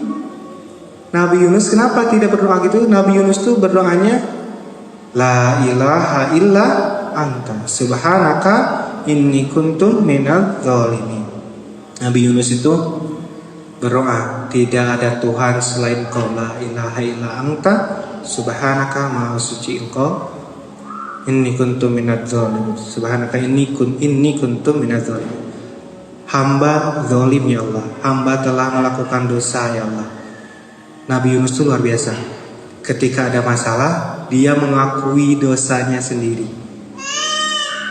Nabi Yunus kenapa tidak berdoa gitu? Nabi Yunus tuh berdoanya La ilaha illa anta subhanaka inni kuntum minadz zalimin. Nabi Yunus itu berdoa, tidak ada Tuhan selain Engkau, la ilaha illa anta subhanaka, maha suci Engkau, inni kuntum minadz zalimin. Subhanaka inni kuntum minadz zalimin. Hamba zalim ya Allah, hamba telah melakukan dosa ya Allah. Nabi Yunus itu luar biasa. Ketika ada masalah, dia mengakui dosanya sendiri.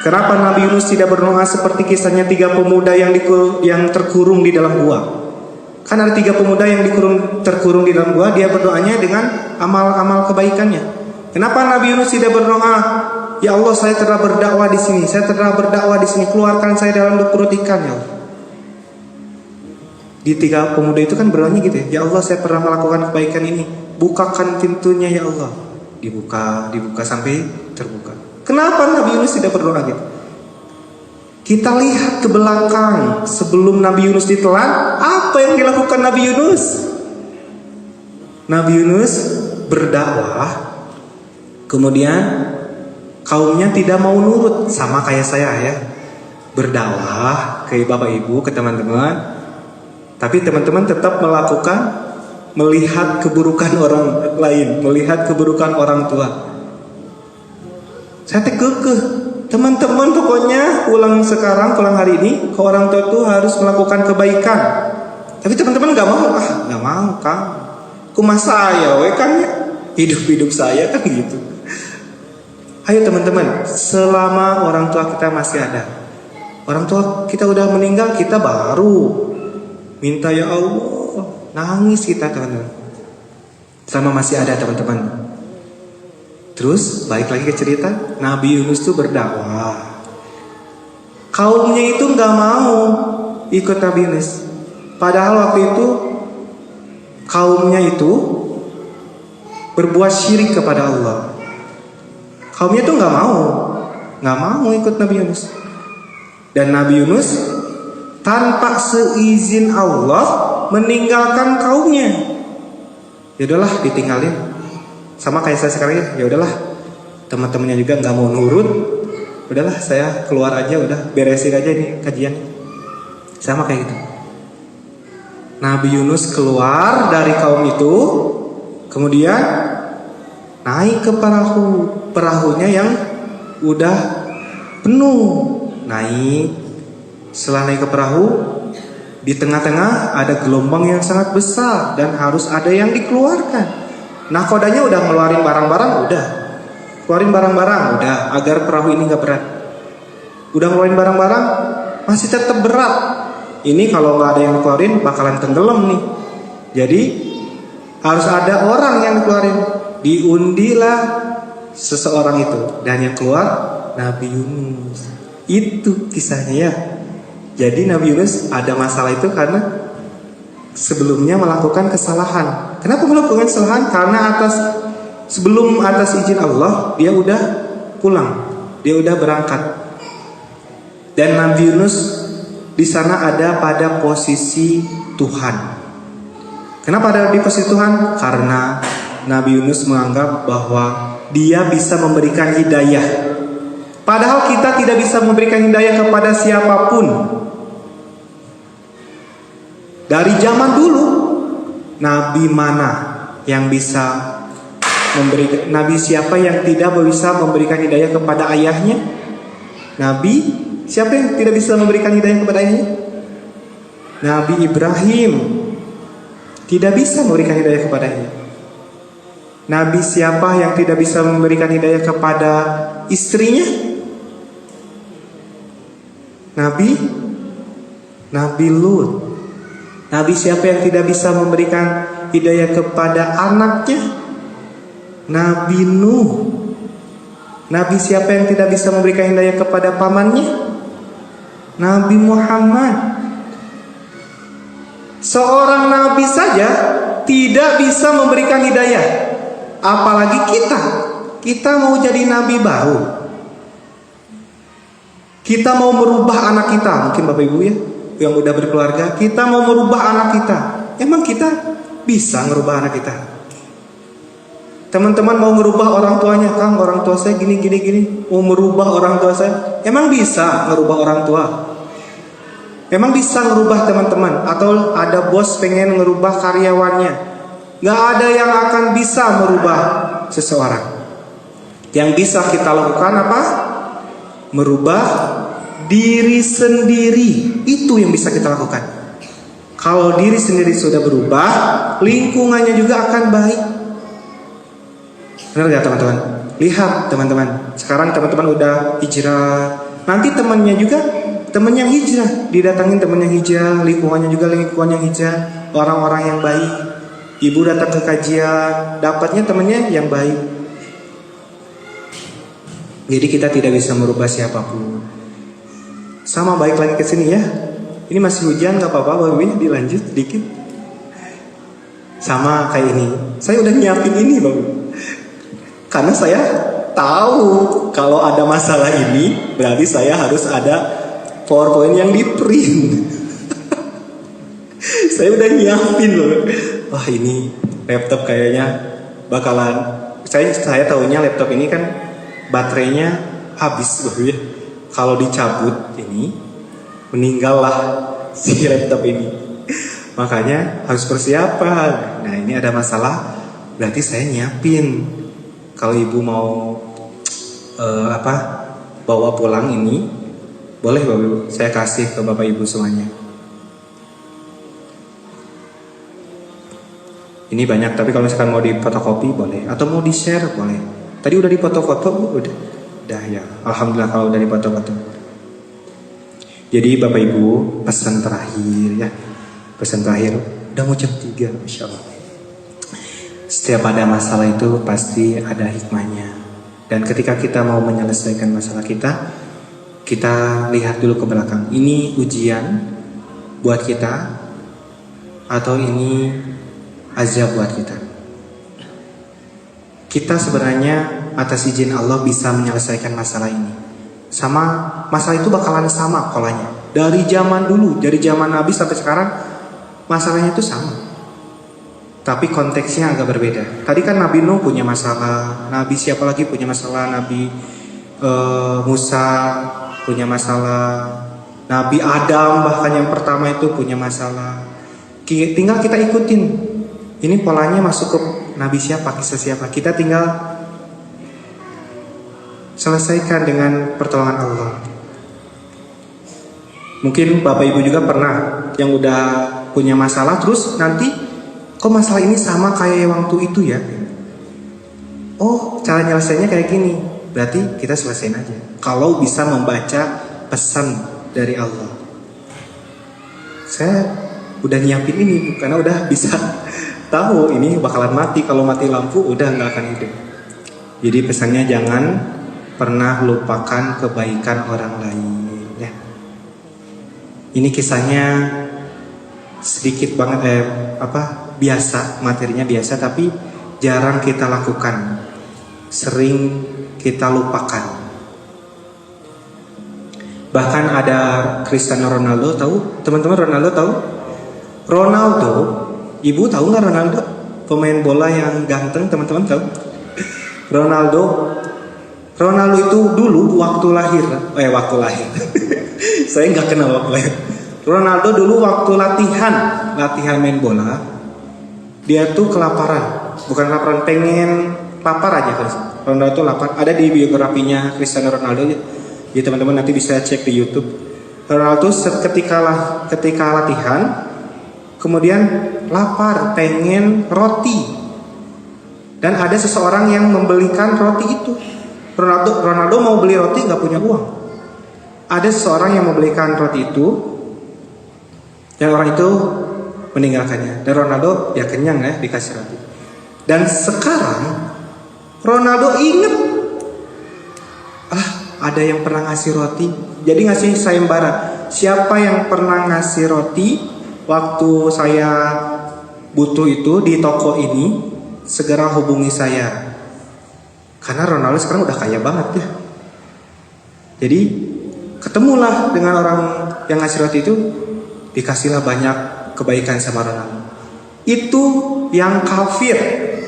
Kenapa Nabi Yunus tidak berdoa seperti kisahnya 3 pemuda yang terkurung di dalam gua? Kan ada 3 pemuda yang terkurung di dalam gua, dia berdoanya dengan amal-amal kebaikannya. Kenapa Nabi Yunus tidak berdoa, ya Allah saya telah berdakwah di sini, keluarkan saya dalam perut ikan ya Allah. Di 3 pemuda itu kan berdoanya gitu ya Allah saya pernah melakukan kebaikan ini, bukakan pintunya ya Allah. Dibuka sampai terbuka. Kenapa Nabi Yunus tidak berdoa gitu? Kita lihat ke belakang sebelum Nabi Yunus ditelan, apa yang dilakukan Nabi Yunus? Nabi Yunus berdakwah, kemudian kaumnya tidak mau nurut, sama kayak saya ya. Berdakwah ke bapak ibu, ke teman-teman, Tapi teman-teman tetap melihat keburukan orang lain, melihat keburukan orang tua. Saya kekeh, teman-teman pokoknya pulang hari ini ke orang tua tuh harus melakukan kebaikan. Tapi teman-teman nggak mau Kang. Kumah saya, kan ya hidup saya kan gitu. Ayo teman-teman, selama orang tua kita masih ada, orang tua kita udah meninggal, kita baru minta ya Allah, nangis kita teman-teman. Selama masih ada teman-teman. Terus balik lagi ke cerita, Nabi Yunus itu berdakwah. Kaumnya itu nggak mau ikut Nabi Yunus. Padahal waktu itu kaumnya itu berbuat syirik kepada Allah. Kaumnya itu nggak mau ikut Nabi Yunus. Dan Nabi Yunus tanpa seizin Allah meninggalkan kaumnya. Ya udahlah, ditinggalin. Sama kayak saya sekarang ya udahlah. Teman-temannya juga nggak mau nurut. Udahlah, saya keluar aja, udah beresin aja ini kajian. Sama kayak gitu. Nabi Yunus keluar dari kaum itu, kemudian naik ke perahunya yang udah penuh. Naik, setelah naik ke perahu, di tengah-tengah ada gelombang yang sangat besar dan harus ada yang dikeluarkan. Nakodanya udah ngeluarin barang-barang, udah agar perahu ini nggak berat. Udah ngeluarin barang-barang, masih tetap berat. Ini kalau nggak ada yang dikeluarin bakalan tenggelam nih. Jadi harus ada orang yang dikeluarin. Diundilah seseorang itu, dan yang keluar Nabi Yunus. Itu kisahnya ya. Jadi Nabi Yunus ada masalah itu karena sebelumnya melakukan kesalahan. Kenapa melakukan kesalahan? Karena sebelum atas izin Allah dia udah pulang, dia udah berangkat. Dan Nabi Yunus di sana ada pada posisi Tuhan. Kenapa ada di posisi Tuhan? Karena Nabi Yunus menganggap bahwa dia bisa memberikan hidayah. Padahal kita tidak bisa memberikan hidayah kepada siapapun. Dari zaman dulu, Nabi mana yang bisa memberikan? Nabi siapa yang tidak bisa memberikan hidayah kepada ayahnya? Nabi siapa yang tidak bisa memberikan hidayah kepada ayahnya? Nabi Ibrahim tidak bisa memberikan hidayah kepada ayahnya. Nabi siapa yang tidak bisa memberikan hidayah kepada istrinya? Nabi Lut. Nabi siapa yang tidak bisa memberikan hidayah kepada anaknya? Nabi Nuh. Nabi siapa yang tidak bisa memberikan hidayah kepada pamannya? Nabi Muhammad. Seorang nabi saja tidak bisa memberikan hidayah, apalagi kita mau jadi nabi baru. Kita mau merubah anak kita, mungkin Bapak Ibu ya yang udah berkeluarga, kita mau merubah anak kita. Emang kita bisa merubah anak kita? Teman-teman mau merubah orang tuanya, Kang, orang tua saya gini. Mau merubah orang tua saya, emang bisa merubah orang tua? Emang bisa merubah teman-teman? Atau ada bos pengen merubah karyawannya? Gak ada yang akan bisa merubah seseorang. Yang bisa kita lakukan apa? Merubah diri sendiri. Itu yang bisa kita lakukan. Kalau diri sendiri sudah berubah, lingkungannya juga akan baik. Benar gak teman-teman? Lihat teman-teman, sekarang teman-teman udah hijrah. Nanti teman yang hijrah, didatangin teman yang hijrah, lingkungannya juga lingkungan yang hijrah, orang-orang yang baik. Ibu datang ke kajian, dapatnya temannya yang baik. Jadi kita tidak bisa merubah siapapun. Sama, balik lagi ke sini ya. Ini masih hujan, nggak apa-apa, Bapak, dilanjut sedikit. Sama kayak ini. Saya udah nyiapin ini, Bapak. Karena saya tahu kalau ada masalah ini, berarti saya harus ada PowerPoint yang di print. Saya udah nyiapin loh. Wah, ini laptop kayaknya bakalan. Saya tahunya laptop ini kan baterainya habis, Bapak ya. Kalau dicabut ini, meninggallah si laptop ini. Makanya harus persiapan. Nah ini ada masalah, berarti saya nyiapin. Kalau ibu mau bawa pulang ini, boleh Bapak Ibu, saya kasih ke Bapak Ibu semuanya. Ini banyak, tapi kalau misalkan mau difotokopi boleh, atau mau di share boleh. Tadi udah dipoto-foto, udah ya. Alhamdulillah kalau udah dipoto-foto. Jadi Bapak Ibu, pesan terakhir ya. Pesan terakhir, udah mau jam 3, Masya Allah. Setiap ada masalah itu pasti ada hikmahnya. Dan ketika kita mau menyelesaikan masalah kita lihat dulu ke belakang. Ini ujian buat kita, atau ini azab buat kita. Kita sebenarnya atas izin Allah bisa menyelesaikan masalah ini. Sama masalah itu bakalan sama polanya. Dari zaman dulu, dari zaman Nabi sampai sekarang masalahnya itu sama. Tapi konteksnya agak berbeda. Tadi kan Nabi Nuh punya masalah, Nabi siapa lagi punya masalah, Nabi Musa punya masalah, Nabi Adam bahkan yang pertama itu punya masalah. Tinggal kita ikutin. Ini polanya masuk ke Nabi siapa, kisah siapa. Kita tinggal selesaikan dengan pertolongan Allah. Mungkin Bapak Ibu juga pernah yang udah punya masalah, terus nanti kok masalah ini sama kayak waktu itu ya? Oh, cara nyelesainya kayak gini. Berarti kita selesaiin aja. Kalau bisa membaca pesan dari Allah. Saya udah nyiapin ini karena udah bisa tahu ini bakalan mati. Kalau mati lampu udah nggak akan hidup. Jadi pesannya jangan pernah lupakan kebaikan orang lain ya. Ini kisahnya sedikit banget biasa, materinya biasa tapi jarang kita lakukan. Sering kita lupakan. Bahkan ada Cristiano Ronaldo, tahu? Teman-teman Ronaldo tahu? Ronaldo, ibu tahu nggak Ronaldo? Pemain bola yang ganteng, teman-teman tahu? Ronaldo itu dulu waktu lahir. Saya nggak kenal waktu lahir. Ronaldo dulu waktu latihan main bola, dia tuh kelaparan, bukan kelaparan, pengen lapar aja kan. Ronaldo tuh lapar. Ada di biografinya Cristiano Ronaldo. Jadi teman-teman nanti bisa cek di YouTube. Ronaldo ketika latihan, kemudian lapar, pengen roti. Dan ada seseorang yang membelikan roti itu. Ronaldo mau beli roti, nggak punya uang. Ada seseorang yang membelikan roti itu, dan orang itu meninggalkannya. Dan Ronaldo ya kenyang ya dikasih roti. Dan sekarang Ronaldo inget, ada yang pernah ngasih roti. Jadi ngasih sayembara. Siapa yang pernah ngasih roti waktu saya butuh itu di toko ini, segera hubungi saya. Karena Ronaldo sekarang udah kaya banget ya. Jadi ketemulah dengan orang yang ngasih roti itu, dikasihlah banyak kebaikan sama Ronaldo. Itu yang kafir,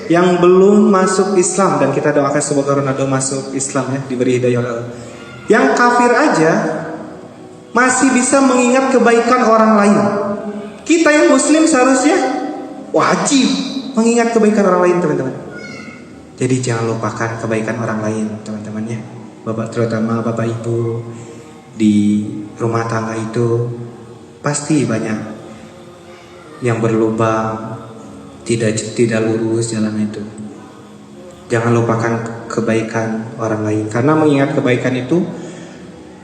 yang belum masuk Islam, dan kita doakan semoga Ronaldo masuk Islam ya, diberi hidayah Allah. Yang kafir aja masih bisa mengingat kebaikan orang lain. Kita yang muslim seharusnya wajib mengingat kebaikan orang lain, teman-teman. Jadi jangan lupakan kebaikan orang lain, teman-teman ya. Terutama Bapak Ibu di rumah tangga itu pasti banyak yang berlubang, tidak lurus jalan itu. Jangan lupakan kebaikan orang lain, karena mengingat kebaikan itu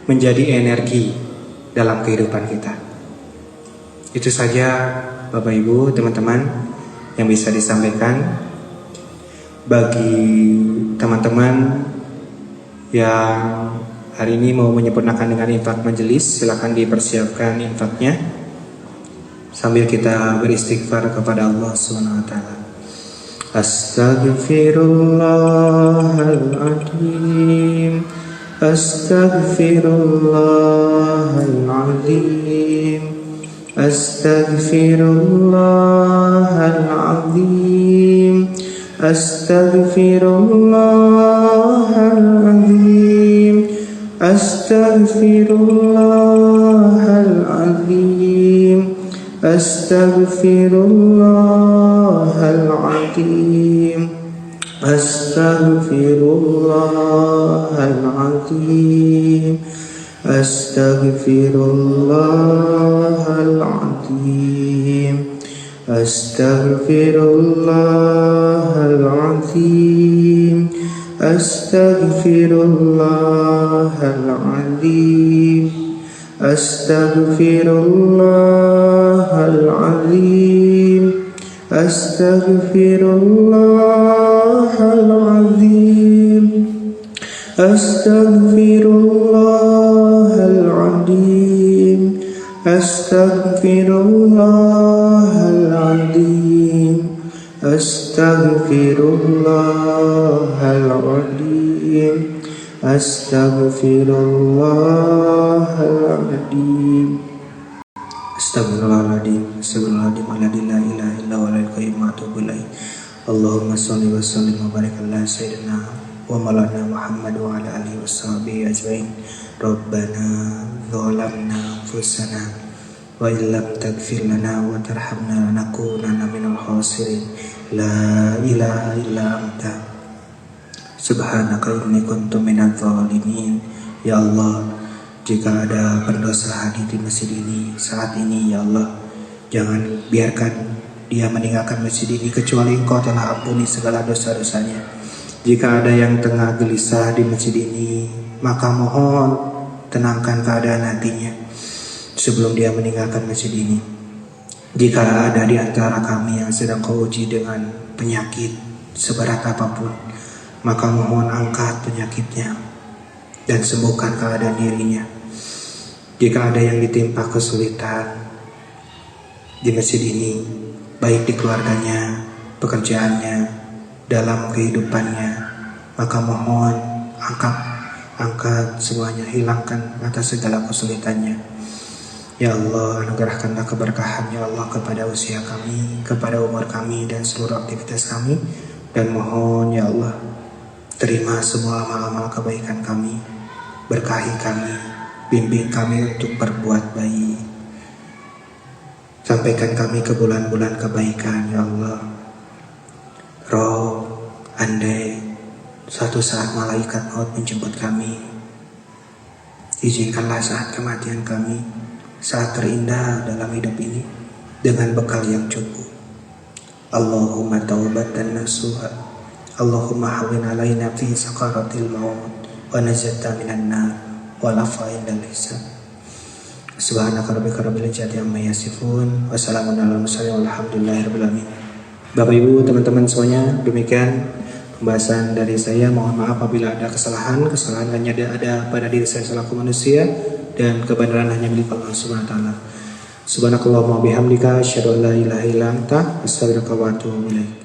menjadi energi dalam kehidupan kita. Itu saja Bapak Ibu, teman-teman yang bisa disampaikan. Bagi teman-teman yang hari ini mau menyempurnakan dengan infak majelis, silakan dipersiapkan infaknya sambil kita beristighfar kepada Allah Subhanahu wa taala. Astaghfirullahaladzim, astaghfirullahaladzim, astaghfirullahaladzim, astaghfirullahaladzim, astaghfirullahaladzim, Astaghfirullahal azim. Astaghfirullahal azim. Astaghfirullahal azim. Astaghfirullahal azim. Astaghfirullahal azim. Astaghfirullahal azim. Astaghfirullahal azim. Astaghfirullahal azim. Astaghfirullahal azim. Astaghfirullahal azim. Astaghfirullahal azim. Astagfirullahaladzim. Astagfirullahaladzim. La ilaha illa huwal qayyum wa atubu ilaih. Allahumma sholli wa sallim wa barik ala sayyidina wa maulana Muhammad wa ala alihi washabihi ajmain. Rabbana zalamna anfusana wa illam taghfir lana wa tarhamna lanakunanna minal khasirin. La ilaha illa anta subhanaka inni kuntu minadz zalimin. Ya Allah, jika ada pendosa hadir di masjid ini saat ini, ya Allah, jangan biarkan dia meninggalkan masjid ini kecuali Engkau telah ampuni segala dosa-dosanya. Jika ada yang tengah gelisah di masjid ini, maka mohon tenangkan keadaan hatinya sebelum dia meninggalkan masjid ini. Jika ada di antara kami yang sedang Kau uji dengan penyakit seberat apapun, maka mohon angkat penyakitnya dan sembuhkan keadaan dirinya. Jika ada yang ditimpa kesulitan di masjid ini, baik di keluarganya, pekerjaannya, dalam kehidupannya, maka mohon angkat semuanya, hilangkan atas segala kesulitannya. Ya Allah, anugerahkanlah keberkahan ya Allah kepada usia kami, kepada umur kami dan seluruh aktivitas kami. Dan mohon ya Allah, terima semua amal-amal kebaikan kami, berkahi kami, bimbing kami untuk berbuat baik. Sampaikan kami ke bulan-bulan kebaikan ya Allah. Roh, andai suatu saat malaikat maut menjemput kami, izinkanlah saat kematian kami, saat terindah dalam hidup ini, dengan bekal yang cukup. Allahumma taubatan nasuha, Allahumma hawin alaina fi sakaratil maut, wa najata minan nar, wa lafain dan lisan. Subhanaka rabbika rabbil izzati amma yasifun, wa salamun alal mursalin, walhamdulillahi rabbil alamin. Bapak Ibu, teman-teman semuanya, demikian pembahasan dari saya. Mohon maaf apabila ada kesalahan hanya ada pada diri saya selaku manusia, dan kebenaran hanya milik Allah Subhanahu wa taala. Subhanakallahumma bihamdika asyhadu an la ilaha illa anta astaghfiruka wa atubu ilaik.